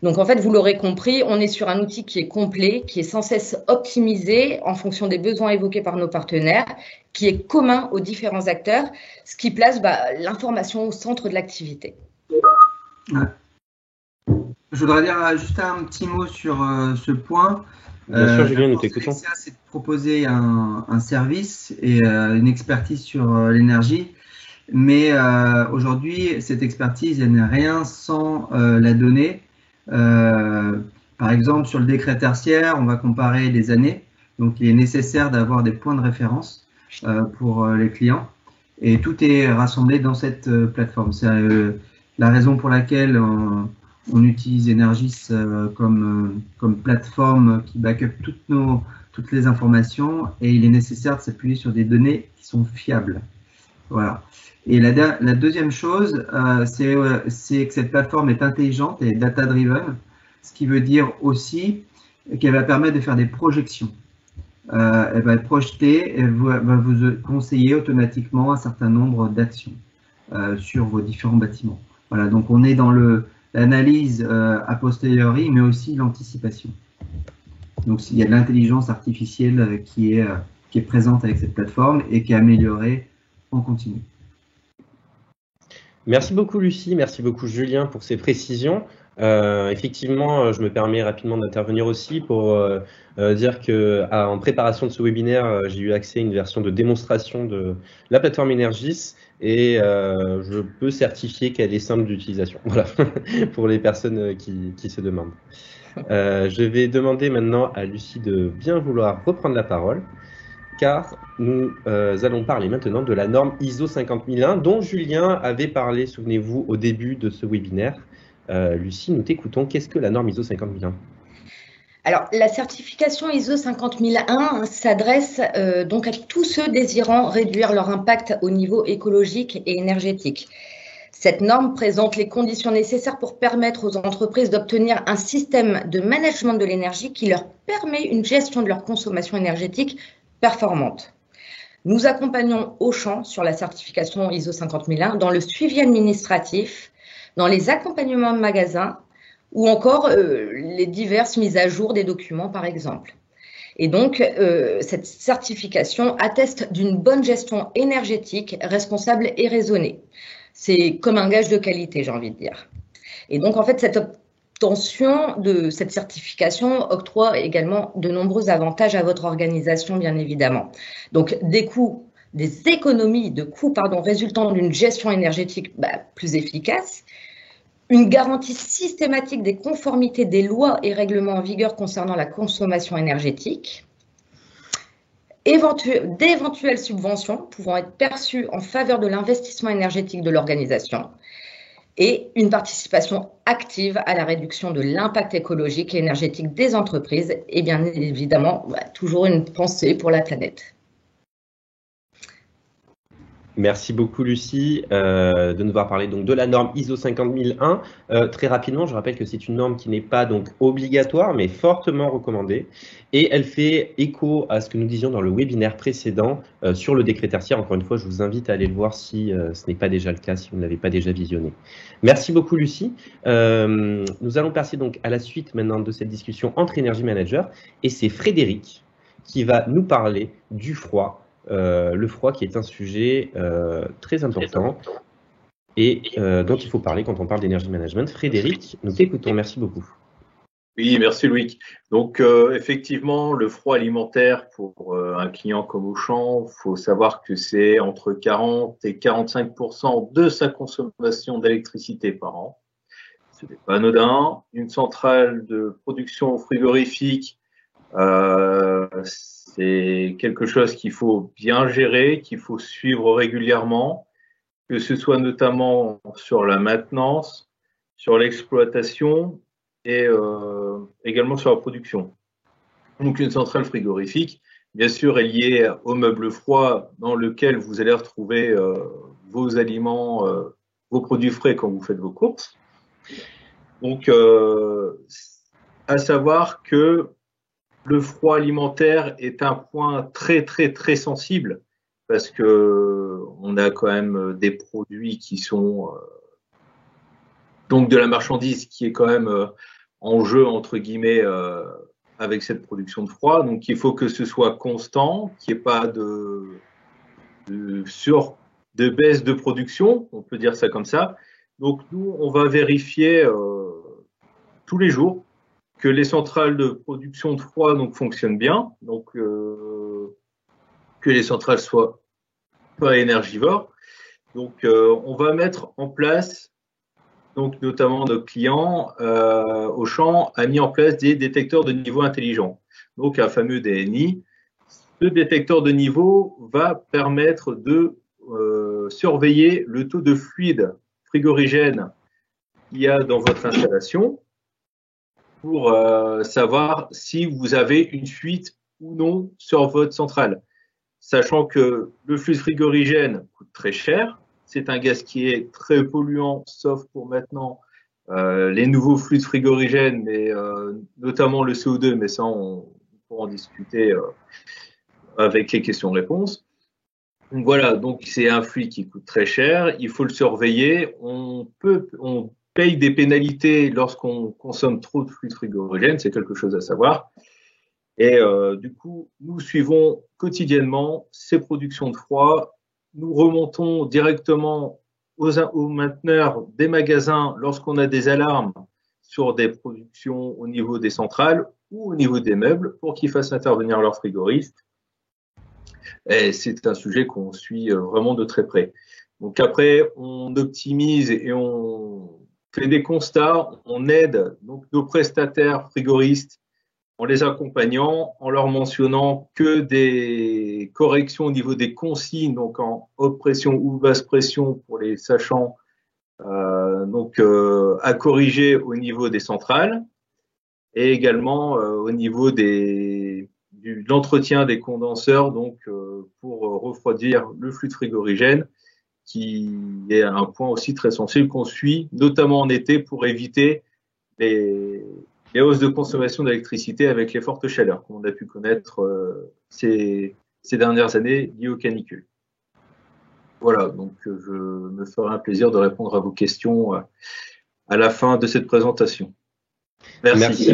Donc en fait, vous l'aurez compris, on est sur un outil qui est complet, qui est sans cesse optimisé en fonction des besoins évoqués par nos partenaires, qui est commun aux différents acteurs, ce qui place l'information au centre de l'activité. Ouais. Je voudrais dire juste un petit mot sur ce point. Bien sûr, Julien, nous t'écoutons. C'est de proposer un service et une expertise sur l'énergie, mais aujourd'hui, cette expertise, elle n'est rien sans la donnée. Par exemple, sur le décret tertiaire, on va comparer les années, donc il est nécessaire d'avoir des points de référence pour les clients, et tout est rassemblé dans cette plateforme. C'est la raison pour laquelle on utilise Energys comme plateforme qui backup toutes les informations, et il est nécessaire de s'appuyer sur des données qui sont fiables. Voilà. Et la deuxième chose, c'est que cette plateforme est intelligente et data-driven, ce qui veut dire aussi qu'elle va permettre de faire des projections. elle va projeter, elle va vous conseiller automatiquement un certain nombre d'actions sur vos différents bâtiments. Voilà, donc on est dans l'analyse a posteriori, mais aussi l'anticipation. Donc il y a de l'intelligence artificielle qui est présente avec cette plateforme et qui est améliorée en continu. Merci beaucoup Lucie, merci beaucoup Julien pour ces précisions. Effectivement, je me permets rapidement d'intervenir aussi pour dire que en préparation de ce webinaire, j'ai eu accès à une version de démonstration de la plateforme Energys et je peux certifier qu'elle est simple d'utilisation. Voilà, pour les personnes qui se demandent. Je vais demander maintenant à Lucie de bien vouloir reprendre la parole, car nous allons parler maintenant de la norme ISO 50001 dont Julien avait parlé, souvenez-vous, au début de ce webinaire. Lucie, nous t'écoutons. Qu'est-ce que la norme ISO 50001 ? Alors, la certification ISO 50001 s'adresse donc à tous ceux désirant réduire leur impact au niveau écologique et énergétique. Cette norme présente les conditions nécessaires pour permettre aux entreprises d'obtenir un système de management de l'énergie qui leur permet une gestion de leur consommation énergétique performante. Nous accompagnons Auchan sur la certification ISO 50001 dans le suivi administratif, dans les accompagnements de magasins ou encore les diverses mises à jour des documents, par exemple. Et donc, cette certification atteste d'une bonne gestion énergétique, responsable et raisonnée. C'est comme un gage de qualité, j'ai envie de dire. Et donc, en fait, cette obtention de cette certification octroie également de nombreux avantages à votre organisation, bien évidemment. Donc, des économies de coûts résultant d'une gestion énergétique plus efficace, une garantie systématique des conformités des lois et règlements en vigueur concernant la consommation énergétique, d'éventuelles subventions pouvant être perçues en faveur de l'investissement énergétique de l'organisation et une participation active à la réduction de l'impact écologique et énergétique des entreprises et bien évidemment toujours une pensée pour la planète. Merci beaucoup Lucie de nous avoir parlé donc de la norme ISO 50001. Très rapidement, je rappelle que c'est une norme qui n'est pas donc obligatoire mais fortement recommandée et elle fait écho à ce que nous disions dans le webinaire précédent sur le décret tertiaire. Encore une fois, je vous invite à aller le voir si ce n'est pas déjà le cas, si vous ne l'avez pas déjà visionné. Merci beaucoup Lucie. Nous allons passer donc à la suite maintenant de cette discussion entre Energy Managers et c'est Frédéric qui va nous parler du froid. Le froid qui est un sujet très important et dont il faut parler quand on parle d'énergie management. Frédéric, nous t'écoutons, merci beaucoup. Oui, merci Loïc. Donc effectivement, le froid alimentaire pour un client comme Auchan, il faut savoir que c'est entre 40 et 45% de sa consommation d'électricité par an. Ce n'est pas anodin. Une centrale de production frigorifique, c'est quelque chose qu'il faut bien gérer, qu'il faut suivre régulièrement, que ce soit notamment sur la maintenance, sur l'exploitation et également sur la production. Donc une centrale frigorifique, bien sûr, est liée au meuble froid dans lequel vous allez retrouver vos aliments, vos produits frais quand vous faites vos courses. Donc, à savoir que le froid alimentaire est un point très, très, très sensible parce que on a quand même des produits qui sont donc de la marchandise qui est quand même en jeu, entre guillemets, avec cette production de froid. Donc, il faut que ce soit constant, qu'il n'y ait pas de baisse de production, on peut dire ça comme ça. Donc, nous, on va vérifier tous les jours que les centrales de production de froid donc fonctionnent bien, donc que les centrales soient pas énergivores. Donc on va mettre en place, donc notamment notre client Auchan a mis en place des détecteurs de niveau intelligents, donc un fameux DNI. Ce détecteur de niveau va permettre de surveiller le taux de fluide frigorigène qu'il y a dans votre installation, pour savoir si vous avez une fuite ou non sur votre centrale. Sachant que le fluide frigorigène coûte très cher, c'est un gaz qui est très polluant, sauf pour maintenant les nouveaux fluides frigorigènes, mais notamment le CO2, mais ça on pour en discuter avec les questions-réponses. Donc voilà, donc c'est un fluide qui coûte très cher, il faut le surveiller. On paye des pénalités lorsqu'on consomme trop de fluide frigorigène, c'est quelque chose à savoir. Et du coup, nous suivons quotidiennement ces productions de froid. Nous remontons directement aux mainteneurs des magasins lorsqu'on a des alarmes sur des productions au niveau des centrales ou au niveau des meubles pour qu'ils fassent intervenir leurs frigoristes. Et c'est un sujet qu'on suit vraiment de très près. Donc après, on optimise et on fait des constats, on aide donc nos prestataires frigoristes en les accompagnant, en leur mentionnant que des corrections au niveau des consignes, donc en haute pression ou basse pression pour les sachants, à corriger au niveau des centrales et également au niveau de l'entretien des condenseurs, donc pour refroidir le fluide frigorigène, qui est un point aussi très sensible qu'on suit, notamment en été, pour éviter les hausses de consommation d'électricité avec les fortes chaleurs qu'on a pu connaître ces dernières années liées aux canicules. Voilà, donc je me ferai un plaisir de répondre à vos questions à la fin de cette présentation. Merci.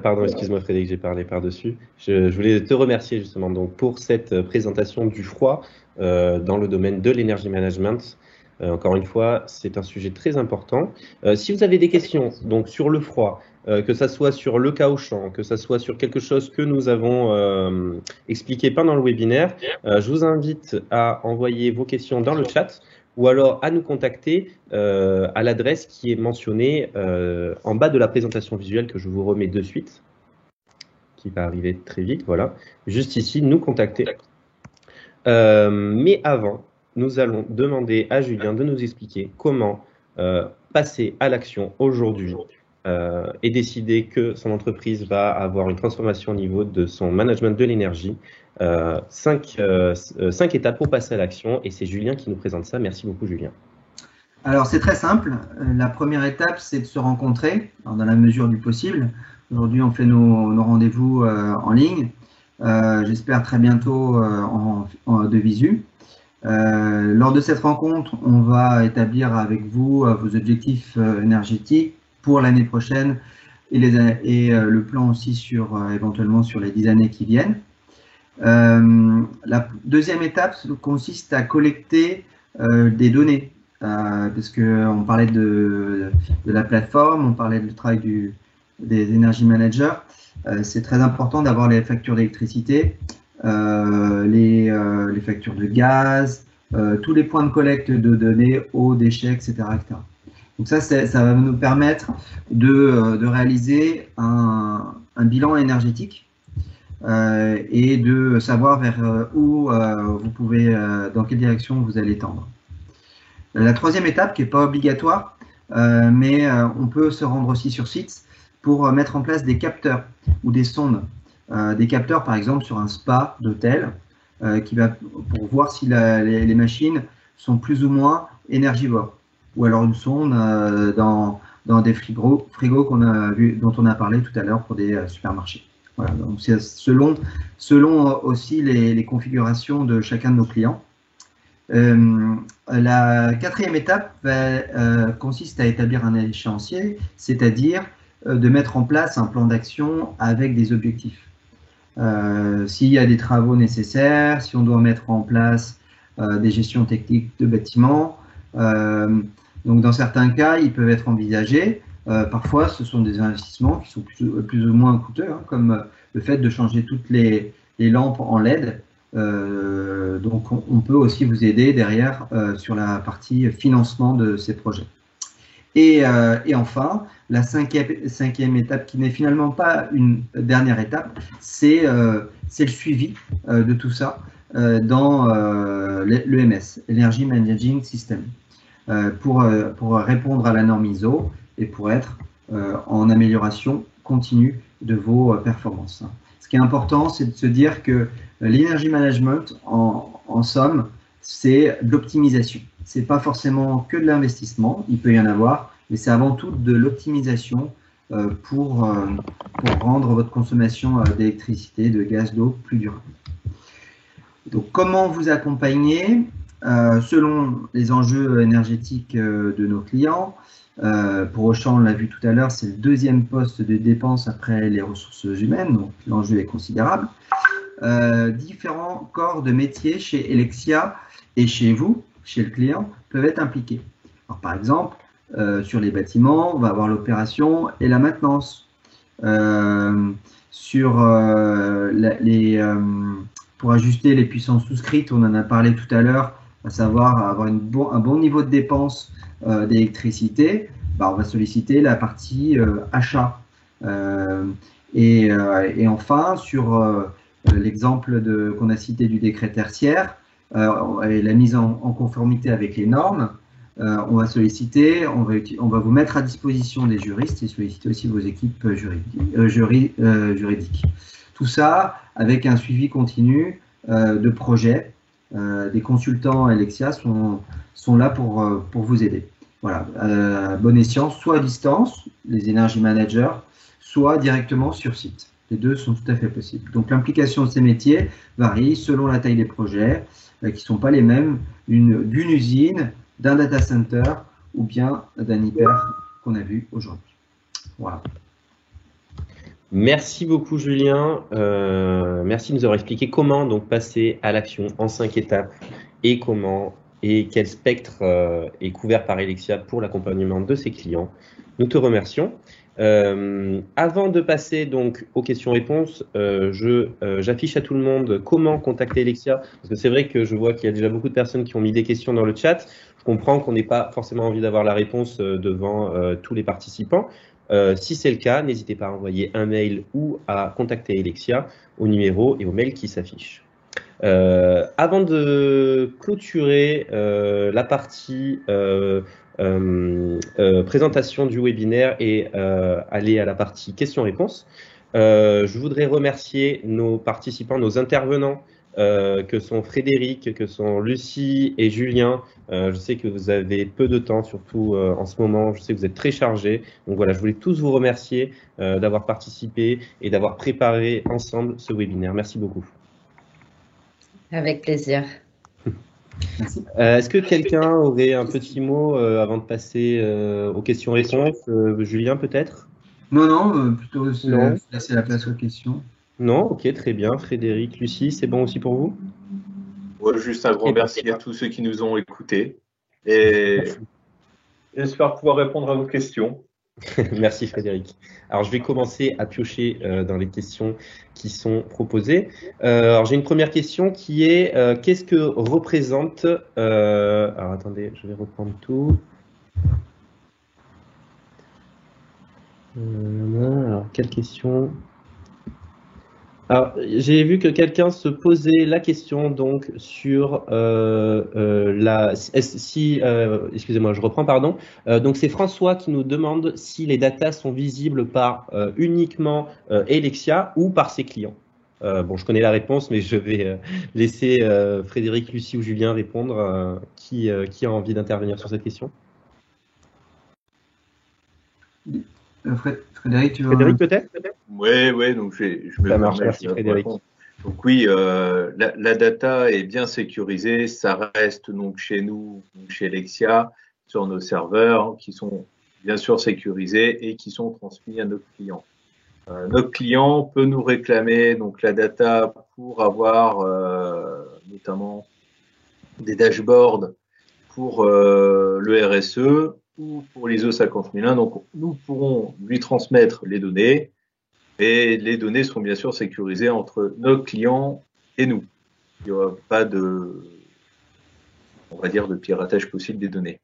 Pardon, excuse-moi Frédéric, j'ai parlé par-dessus. Je voulais te remercier justement donc pour cette présentation du froid dans le domaine de l'énergie management. Encore une fois, c'est un sujet très important. Si vous avez des questions donc sur le froid, que ça soit sur le cas Auchan, que ça soit sur quelque chose que nous avons expliqué pendant le webinaire, je vous invite à envoyer vos questions dans le chat ou alors à nous contacter à l'adresse qui est mentionnée en bas de la présentation visuelle que je vous remets de suite, qui va arriver très vite, voilà. Juste ici, nous contacter. Mais avant, nous allons demander à Julien de nous expliquer comment passer à l'action aujourd'hui et décider que son entreprise va avoir une transformation au niveau de son management de l'énergie. 5 étapes pour passer à l'action et c'est Julien qui nous présente ça. Merci beaucoup Julien. Alors c'est très simple. La première étape, c'est de se rencontrer dans la mesure du possible. Aujourd'hui, on fait nos rendez-vous en ligne. J'espère très bientôt de visu. Lors de cette rencontre, on va établir avec vous vos objectifs énergétiques pour l'année prochaine et le plan aussi éventuellement sur les 10 années qui viennent. La deuxième étape consiste à collecter des données, parce qu'on parlait de la plateforme, on parlait du travail des énergie managers. C'est très important d'avoir les factures d'électricité, les factures de gaz, tous les points de collecte de données, eau, déchets, etc. etc. Donc ça va nous permettre de réaliser un bilan énergétique et de savoir vers où vous pouvez, dans quelle direction vous allez tendre. La troisième étape, qui n'est pas obligatoire, mais on peut se rendre aussi sur site pour mettre en place des capteurs ou des sondes. Des capteurs, par exemple, sur un spa d'hôtel, pour voir si les machines sont plus ou moins énergivores. Ou alors une sonde dans des frigos dont on a parlé tout à l'heure pour des supermarchés. Voilà, donc c'est selon aussi les configurations de chacun de nos clients. La quatrième étape consiste à établir un échéancier, c'est-à-dire de mettre en place un plan d'action avec des objectifs. S'il y a des travaux nécessaires, si on doit mettre en place des gestions techniques de bâtiments, donc dans certains cas, ils peuvent être envisagés. Parfois, ce sont des investissements qui sont plus ou moins coûteux, hein, comme le fait de changer toutes les lampes en LED. Donc, on peut aussi vous aider derrière sur la partie financement de ces projets. Et enfin, la cinquième étape, qui n'est finalement pas une dernière étape, c'est le suivi de tout ça dans l'EMS, Energy Managing System, pour répondre à la norme ISO et pour être en amélioration continue de vos performances. Ce qui est important, c'est de se dire que l'energy management, en somme, c'est de l'optimisation. C'est pas forcément que de l'investissement, il peut y en avoir, mais c'est avant tout de l'optimisation pour rendre votre consommation d'électricité, de gaz, d'eau plus durable. Donc, comment vous accompagner selon les enjeux énergétiques de nos clients? Pour Auchan, on l'a vu tout à l'heure, c'est le deuxième poste de dépense après les ressources humaines, donc l'enjeu est considérable. Différents corps de métier chez Helexia et chez vous, chez le client, peuvent être impliqués. Alors, par exemple, sur les bâtiments, on va avoir l'opération et la maintenance. Pour ajuster les puissances souscrites, on en a parlé tout à l'heure, à savoir avoir un bon niveau de dépense d'électricité, on va solliciter la partie achat. Et enfin, sur l'exemple qu'on a cité du décret tertiaire et la mise en conformité avec les normes, on va solliciter, on va vous mettre à disposition des juristes et solliciter aussi vos équipes juridiques. Tout ça avec un suivi continu de projet. Des consultants Helexia sont là pour vous aider. Voilà, bon escient, soit à distance, les Energy Managers, soit directement sur site. Les deux sont tout à fait possibles. Donc l'implication de ces métiers varie selon la taille des projets, qui ne sont pas les mêmes d'une usine, d'un data center ou bien d'un hyper qu'on a vu aujourd'hui. Voilà. Merci beaucoup Julien. Merci de nous avoir expliqué comment donc passer à l'action en 5 étapes et comment et quel spectre est couvert par Helexia pour l'accompagnement de ses clients. Nous te remercions. Avant de passer donc aux questions-réponses, j'affiche à tout le monde comment contacter Helexia, parce que c'est vrai que je vois qu'il y a déjà beaucoup de personnes qui ont mis des questions dans le chat. Je comprends qu'on n'ait pas forcément envie d'avoir la réponse devant tous les participants. Si c'est le cas, n'hésitez pas à envoyer un mail ou à contacter Helexia au numéro et au mail qui s'affiche. Avant de clôturer la partie présentation du webinaire et aller à la partie questions-réponses, je voudrais remercier nos participants, nos intervenants, que sont Frédéric, que sont Lucie et Julien. Je sais que vous avez peu de temps, surtout en ce moment. Je sais que vous êtes très chargés. Donc voilà, je voulais tous vous remercier d'avoir participé et d'avoir préparé ensemble ce webinaire. Merci beaucoup. Avec plaisir. Est-ce que quelqu'un aurait un petit mot avant de passer aux questions-réponses? Julien, peut-être? Non, plutôt laisser la place aux questions. Non, ok, très bien. Frédéric, Lucie, c'est bon aussi pour vous? Ouais, juste un grand merci à tous ceux qui nous ont écoutés et j'espère pouvoir répondre à vos questions. Merci Frédéric. Alors je vais commencer à piocher dans les questions qui sont proposées. Alors j'ai une première question qui est qu'est-ce que représente alors attendez, je vais reprendre tout. Alors quelle question? Alors, j'ai vu que quelqu'un se posait la question donc sur excusez-moi, je reprends, pardon. Donc c'est François qui nous demande si les datas sont visibles par uniquement Helexia ou par ses clients. Bon, je connais la réponse, mais je vais laisser Frédéric, Lucie ou Julien répondre. Qui a envie d'intervenir sur cette question? Frédéric, tu veux... Frédéric, peut-être? Oui, donc je me permets. Merci Frédéric. Donc oui, la data est bien sécurisée, ça reste donc chez nous, chez Helexia, sur nos serveurs qui sont bien sûr sécurisés et qui sont transmis à nos clients. Notre client peut nous réclamer donc la data pour avoir notamment des dashboards pour le RSE ou pour l'ISO 50001. Donc nous pourrons lui transmettre les données. Et les données seront bien sûr sécurisées entre nos clients et nous. Il n'y aura pas de piratage possible des données.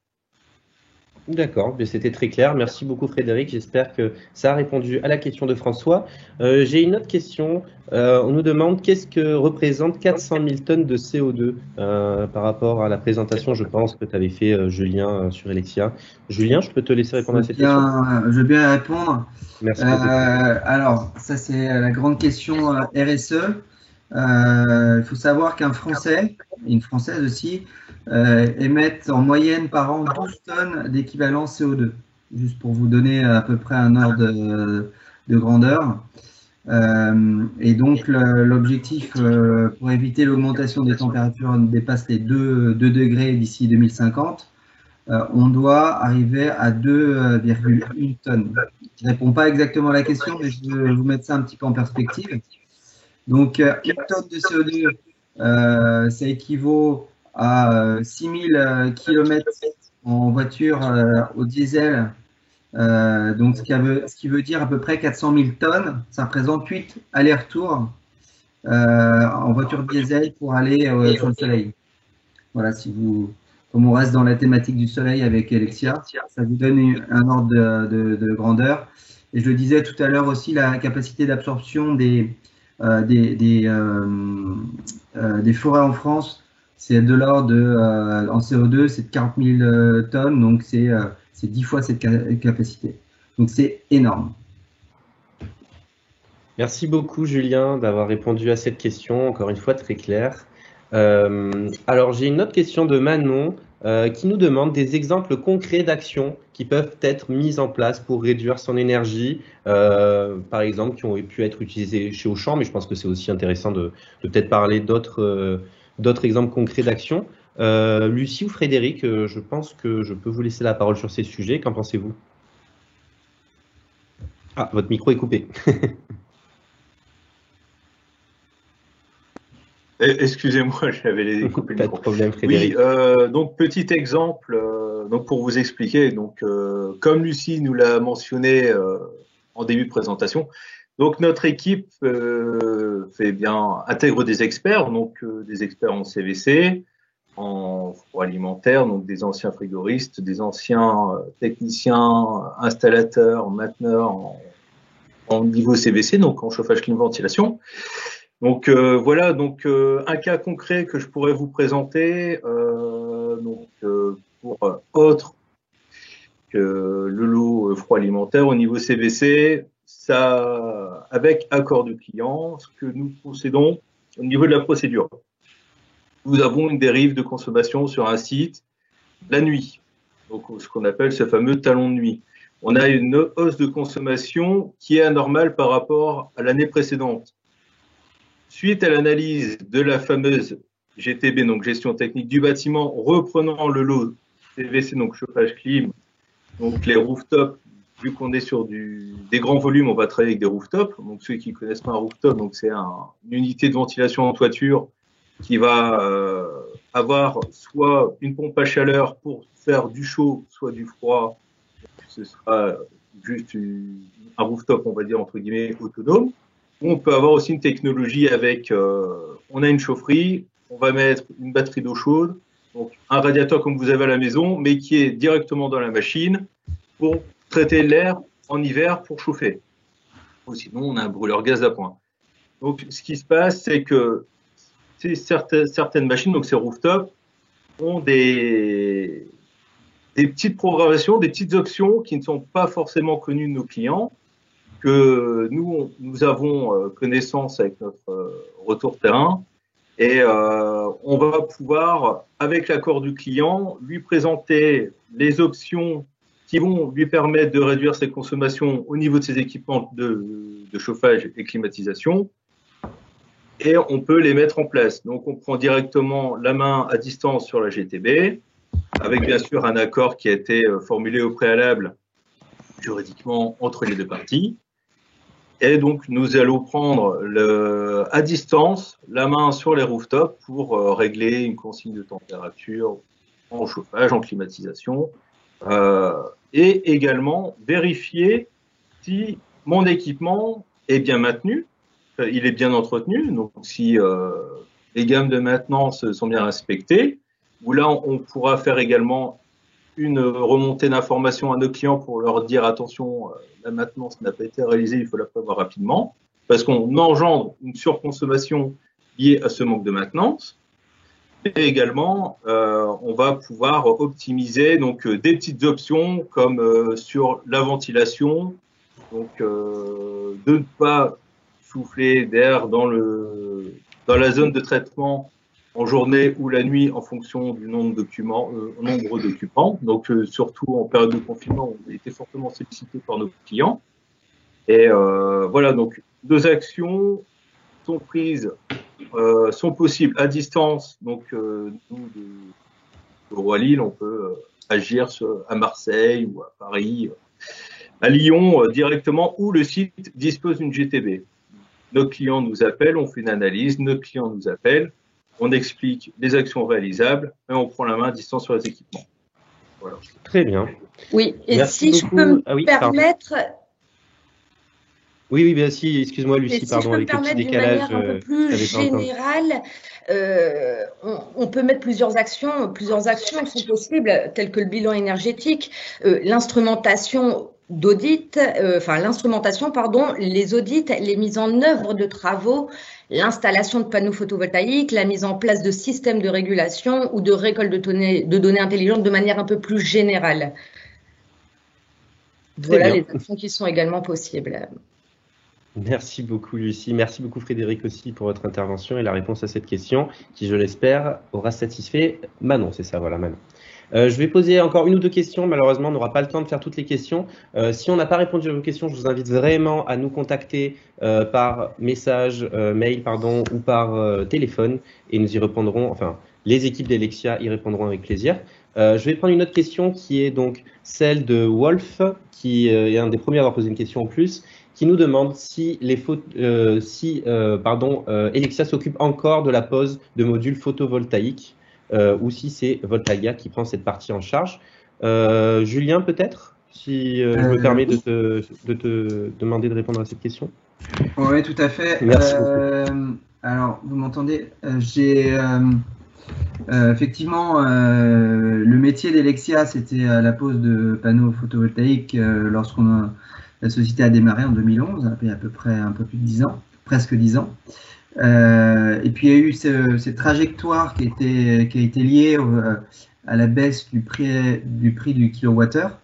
D'accord, c'était très clair. Merci beaucoup Frédéric. J'espère que ça a répondu à la question de François. J'ai une autre question. On nous demande qu'est-ce que représente 400 000 tonnes de CO2 par rapport à la présentation, je pense, que tu avais fait, Julien, sur Helexia. Julien, je peux te laisser répondre à cette question? Je veux bien répondre. Merci beaucoup. Alors, ça c'est la grande question RSE. Il faut savoir qu'un Français, et une Française aussi, émettent en moyenne par an 12 tonnes d'équivalent CO2. juste pour vous donner à peu près un ordre de grandeur. Et donc, l'objectif pour éviter l'augmentation des températures ne dépasse les 2 degrés d'ici 2050, on doit arriver à 2,1 tonnes. Je ne réponds pas exactement à la question, mais je veux vous mettre ça un petit peu en perspective. Donc, 1 tonne de CO2, ça équivaut à 6000 km en voiture au diesel. Donc, ce qui veut dire à peu près 400 000 tonnes. Ça représente 8 allers-retours en voiture diesel pour aller sur le soleil. Voilà, comme on reste dans la thématique du soleil avec Alexia, ça vous donne un ordre de grandeur. Et je le disais tout à l'heure aussi, la capacité d'absorption des forêts en France, c'est de l'ordre en CO2, c'est de 40 000 tonnes, donc c'est 10 fois cette capacité. Donc c'est énorme. Merci beaucoup Julien d'avoir répondu à cette question, encore une fois très claire. Alors j'ai une autre question de Manon qui nous demande des exemples concrets d'actions qui peuvent être mises en place pour réduire son énergie, par exemple qui ont pu être utilisées chez Auchan, mais je pense que c'est aussi intéressant de peut-être parler d'autres exemples concrets d'actions. Lucie ou Frédéric, je pense que je peux vous laisser la parole sur ces sujets. Qu'en pensez-vous? Ah, votre micro est coupé. Excusez-moi, j'avais coupé le micro. Pas de problème, Frédéric. Oui, donc petit exemple, donc pour vous expliquer, donc comme Lucie nous l'a mentionné en début de présentation, donc notre équipe intègre des experts, donc des experts en CVC, en froid alimentaire, donc des anciens frigoristes, des anciens techniciens, installateurs, mainteneurs en niveau CVC, donc en chauffage, clim, ventilation. Donc voilà, donc un cas concret que je pourrais vous présenter, pour autre que le lot froid alimentaire au niveau CVC, ça, avec accord du client, ce que nous procédons au niveau de la procédure. Nous avons une dérive de consommation sur un site la nuit, donc ce qu'on appelle ce fameux talon de nuit. On a une hausse de consommation qui est anormale par rapport à l'année précédente. Suite à l'analyse de la fameuse GTB, donc gestion technique du bâtiment, reprenant le lot CVC, donc chauffage clim, donc les rooftops, vu qu'on est sur des grands volumes, on va travailler avec des rooftops. Donc ceux qui connaissent pas un rooftop, donc c'est une unité de ventilation en toiture qui va avoir soit une pompe à chaleur pour faire du chaud, soit du froid. Ce sera juste un rooftop, on va dire entre guillemets autonome. On peut avoir aussi une technologie avec, on a une chaufferie, on va mettre une batterie d'eau chaude, donc un radiateur comme vous avez à la maison, mais qui est directement dans la machine pour traiter l'air en hiver pour chauffer. Ou sinon, on a un brûleur gaz d'appoint. Donc, ce qui se passe, c'est que certaines machines, donc ces rooftops, ont des petites programmations, des petites options qui ne sont pas forcément connues de nos clients, que nous avons connaissance avec notre retour terrain et on va pouvoir, avec l'accord du client, lui présenter les options qui vont lui permettre de réduire ses consommations au niveau de ses équipements de chauffage et climatisation et on peut les mettre en place. Donc on prend directement la main à distance sur la GTB avec bien sûr un accord qui a été formulé au préalable juridiquement entre les deux parties. Et donc, nous allons prendre à distance la main sur les rooftops pour régler une consigne de température en chauffage, en climatisation, et également vérifier si mon équipement est bien maintenu, il est bien entretenu, donc si les gammes de maintenance sont bien respectées, où là, on pourra faire également une remontée d'informations à nos clients pour leur dire attention, la maintenance n'a pas été réalisée, il faut la prévoir rapidement, parce qu'on engendre une surconsommation liée à ce manque de maintenance. Et également, on va pouvoir optimiser donc des petites options comme sur la ventilation, donc de ne pas souffler d'air dans la zone de traitement en journée ou la nuit en fonction du nombre d'occupants. Donc, surtout en période de confinement, on a été fortement sollicité par nos clients. Et voilà, donc 2 actions sont prises, sont possibles à distance. Donc, nous, de Roi-Lille, on peut agir à Marseille ou à Paris, à Lyon directement, où le site dispose d'une GTB. Nos clients nous appellent, on fait une analyse, nos clients nous appellent, on explique les actions réalisables et on prend la main à distance sur les équipements. Voilà. Très bien. Oui, et Merci si beaucoup. je peux me Oui, permettre, oui, bien si, excuse-moi Lucie, si pardon, je peux me avec le petit permettre d'une décalage, manière un peu je plus t'avais pas entendu. générale, on peut mettre plusieurs actions sont possibles, telles que le bilan énergétique, l'instrumentation d'audit, les audits, les mises en œuvre de travaux, l'installation de panneaux photovoltaïques, la mise en place de systèmes de régulation ou de récolte de données intelligentes de manière un peu plus générale. Voilà les actions qui sont également possibles. Merci beaucoup Lucie, merci beaucoup Frédéric aussi pour votre intervention et la réponse à cette question qui, je l'espère, aura satisfait Manon, c'est ça, voilà Manon. Je vais poser encore 1 ou 2 questions, malheureusement on n'aura pas le temps de faire toutes les questions. Si on n'a pas répondu à vos questions, je vous invite vraiment à nous contacter par message, mail ou par téléphone et nous y répondrons, enfin les équipes d'Elexia y répondront avec plaisir. Je vais prendre une autre question qui est donc celle de Wolf, qui est un des premiers à avoir posé une question en plus, qui nous demande si Elexia s'occupe encore de la pose de modules photovoltaïques ou si c'est Voltalia qui prend cette partie en charge. Julien, peut-être, si je me permets de te demander de répondre à cette question. Oui, tout à fait. Merci beaucoup. Alors, vous m'entendez? J'ai effectivement le métier d'Elexia, c'était la pose de panneaux photovoltaïques la société a démarré en 2011, il y a à peu près un peu plus de 10 ans, presque 10 ans. Et puis il y a eu cette trajectoire qui a été liée à la baisse du prix du kilowattheure,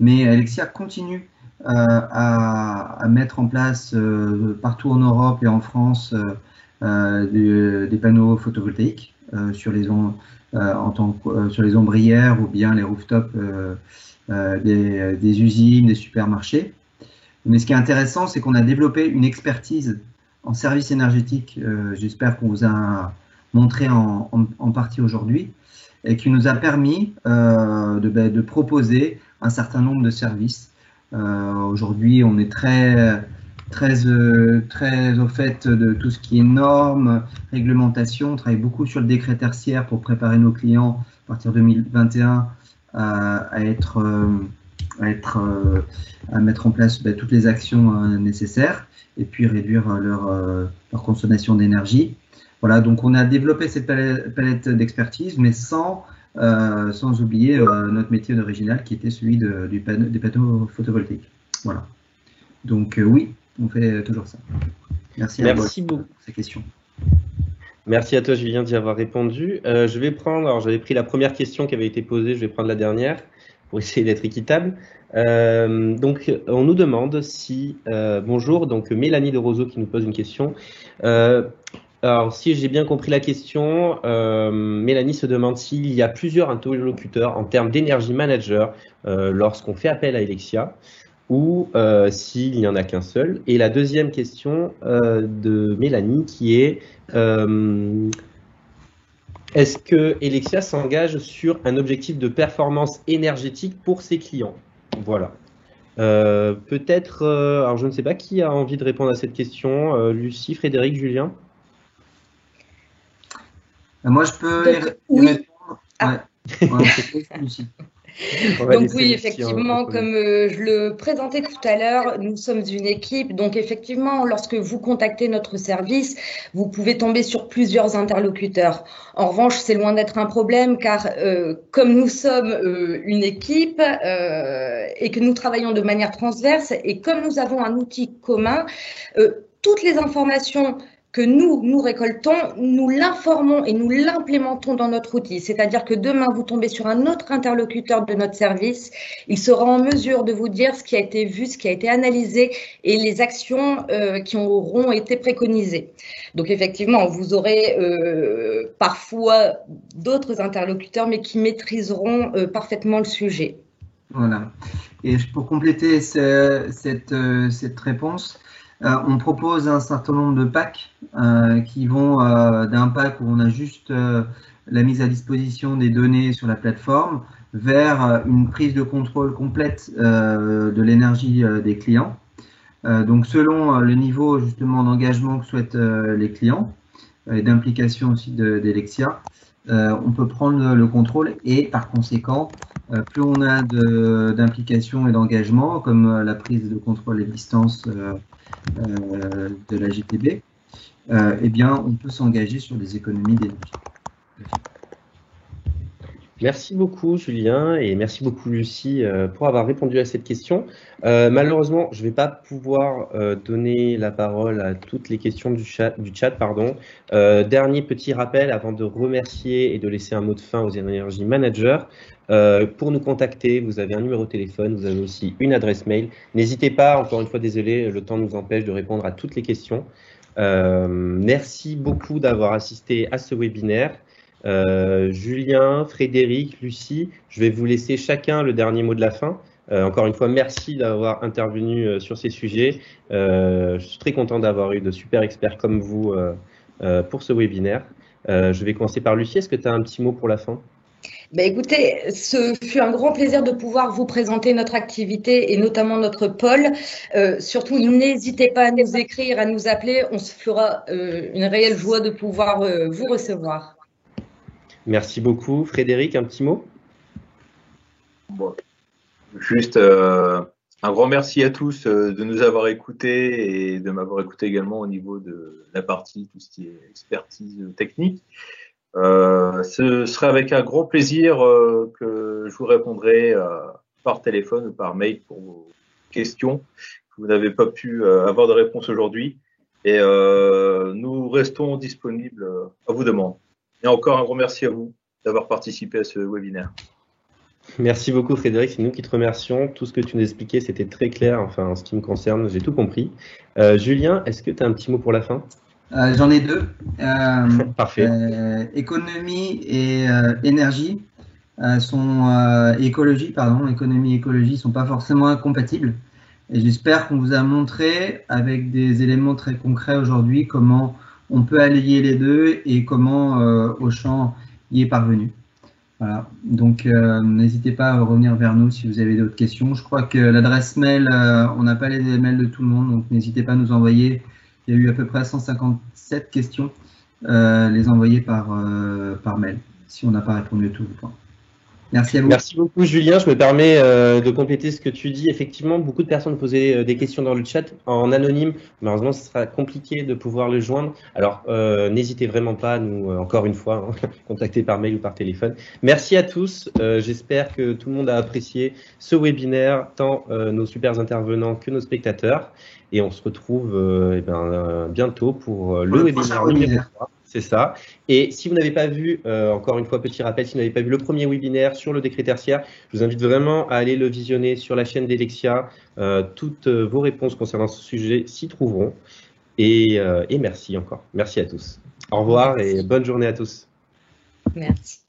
mais Elexia continue à mettre en place partout en Europe et en France des panneaux photovoltaïques sur les ombrières ou bien les rooftops des usines, des supermarchés. Mais ce qui est intéressant, c'est qu'on a développé une expertise en service énergétique, j'espère qu'on vous a montré en partie aujourd'hui, et qui nous a permis de proposer un certain nombre de services. Aujourd'hui, on est très au fait de tout ce qui est normes, réglementation. On travaille beaucoup sur le décret tertiaire pour préparer nos clients à partir de 2021 à mettre en place toutes les actions nécessaires et puis réduire leur consommation d'énergie. Voilà, donc on a développé cette palette d'expertise, mais sans oublier notre métier original qui était celui des panneaux photovoltaïques. Voilà. Donc oui, on fait toujours ça. Merci beaucoup pour ces questions. Merci à toi Julien d'y avoir répondu. Je vais prendre, alors j'avais pris la première question qui avait été posée, je vais prendre la dernière pour essayer d'être équitable. Donc on nous demande si, bonjour, donc Mélanie de Roseau qui nous pose une question. Alors si j'ai bien compris la question, Mélanie se demande s'il y a plusieurs interlocuteurs en termes d'énergie manager lorsqu'on fait appel à Elexia, ou s'il n'y en a qu'un seul. Et la deuxième question de Mélanie qui est est-ce que Elexia s'engage sur un objectif de performance énergétique pour ses clients? Voilà. Peut-être, alors je ne sais pas qui a envie de répondre à cette question. Lucie, Frédéric, Julien? Moi, je peux y répondre. Ah. Ouais. Lucie. Donc oui, effectivement, comme je le présentais tout à l'heure, nous sommes une équipe. Donc effectivement, lorsque vous contactez notre service, vous pouvez tomber sur plusieurs interlocuteurs. En revanche, c'est loin d'être un problème car comme nous sommes une équipe et que nous travaillons de manière transverse et comme nous avons un outil commun, toutes les informations que nous récoltons, nous l'informons et nous l'implémentons dans notre outil. C'est-à-dire que demain, vous tombez sur un autre interlocuteur de notre service, il sera en mesure de vous dire ce qui a été vu, ce qui a été analysé et les actions qui auront été préconisées. Donc effectivement, vous aurez parfois d'autres interlocuteurs, mais qui maîtriseront parfaitement le sujet. Voilà. Et pour compléter cette réponse, on propose un certain nombre de packs qui vont d'un pack où on a juste la mise à disposition des données sur la plateforme vers une prise de contrôle complète de l'énergie des clients. Donc selon le niveau justement d'engagement que souhaitent les clients et d'implication aussi d'Helexia, on peut prendre le contrôle et par conséquent, plus on a d'implication et d'engagement, comme la prise de contrôle à distance de la GTB, eh bien, on peut s'engager sur des économies d'énergie. Merci beaucoup Julien et merci beaucoup Lucie pour avoir répondu à cette question. Malheureusement, je ne vais pas pouvoir donner la parole à toutes les questions du chat. Dernier petit rappel avant de remercier et de laisser un mot de fin aux Energy Managers. Pour nous contacter, vous avez un numéro de téléphone, vous avez aussi une adresse mail. N'hésitez pas, encore une fois, désolé, le temps nous empêche de répondre à toutes les questions. Merci beaucoup d'avoir assisté à ce webinaire. Julien, Frédéric, Lucie, je vais vous laisser chacun le dernier mot de la fin. Encore une fois, merci d'avoir intervenu sur ces sujets. Je suis très content d'avoir eu de super experts comme vous pour ce webinaire. Je vais commencer par Lucie. Est-ce que tu as un petit mot pour la fin ? Écoutez, ce fut un grand plaisir de pouvoir vous présenter notre activité et notamment notre pôle. Surtout, n'hésitez pas à nous écrire, à nous appeler. On se fera une réelle joie de pouvoir vous recevoir. Merci beaucoup. Frédéric, un petit mot ? Bon, juste un grand merci à tous de nous avoir écoutés et de m'avoir écouté également au niveau de la partie, tout ce qui est expertise technique. Ce sera avec un grand plaisir que je vous répondrai par téléphone ou par mail pour vos questions que vous n'avez pas pu avoir de réponse aujourd'hui. Et nous restons disponibles à vos demandes. Et encore un grand merci à vous d'avoir participé à ce webinaire. Merci beaucoup Frédéric, c'est nous qui te remercions. Tout ce que tu nous expliquais, c'était très clair. Enfin, en ce qui me concerne, j'ai tout compris. Julien, est-ce que tu as un petit mot pour la fin ? J'en ai deux. Parfait. Économie et énergie écologie et écologie sont pas forcément incompatibles. Et j'espère qu'on vous a montré avec des éléments très concrets aujourd'hui comment on peut allier les deux et comment Auchan y est parvenu. Voilà. Donc n'hésitez pas à revenir vers nous si vous avez d'autres questions. Je crois que l'adresse mail, on n'a pas les mails de tout le monde, donc n'hésitez pas à nous envoyer. Il y a eu à peu près 157 questions, les envoyer par mail, si on n'a pas répondu à tous vos points. Merci à vous. Merci beaucoup Julien, je me permets de compléter ce que tu dis. Effectivement, beaucoup de personnes posaient des questions dans le chat en anonyme. Malheureusement, ce sera compliqué de pouvoir le joindre. Alors, n'hésitez vraiment pas à nous, encore une fois, contacter par mail ou par téléphone. Merci à tous. J'espère que tout le monde a apprécié ce webinaire, tant nos super intervenants que nos spectateurs. Et on se retrouve bientôt pour le webinaire numéro 3. C'est ça. Et si vous n'avez pas vu, encore une fois, petit rappel, si vous n'avez pas vu le premier webinaire sur le décret tertiaire, je vous invite vraiment à aller le visionner sur la chaîne d'Helexia. Toutes vos réponses concernant ce sujet s'y trouveront. Et merci encore. Merci à tous. Au revoir et bonne journée à tous. Merci.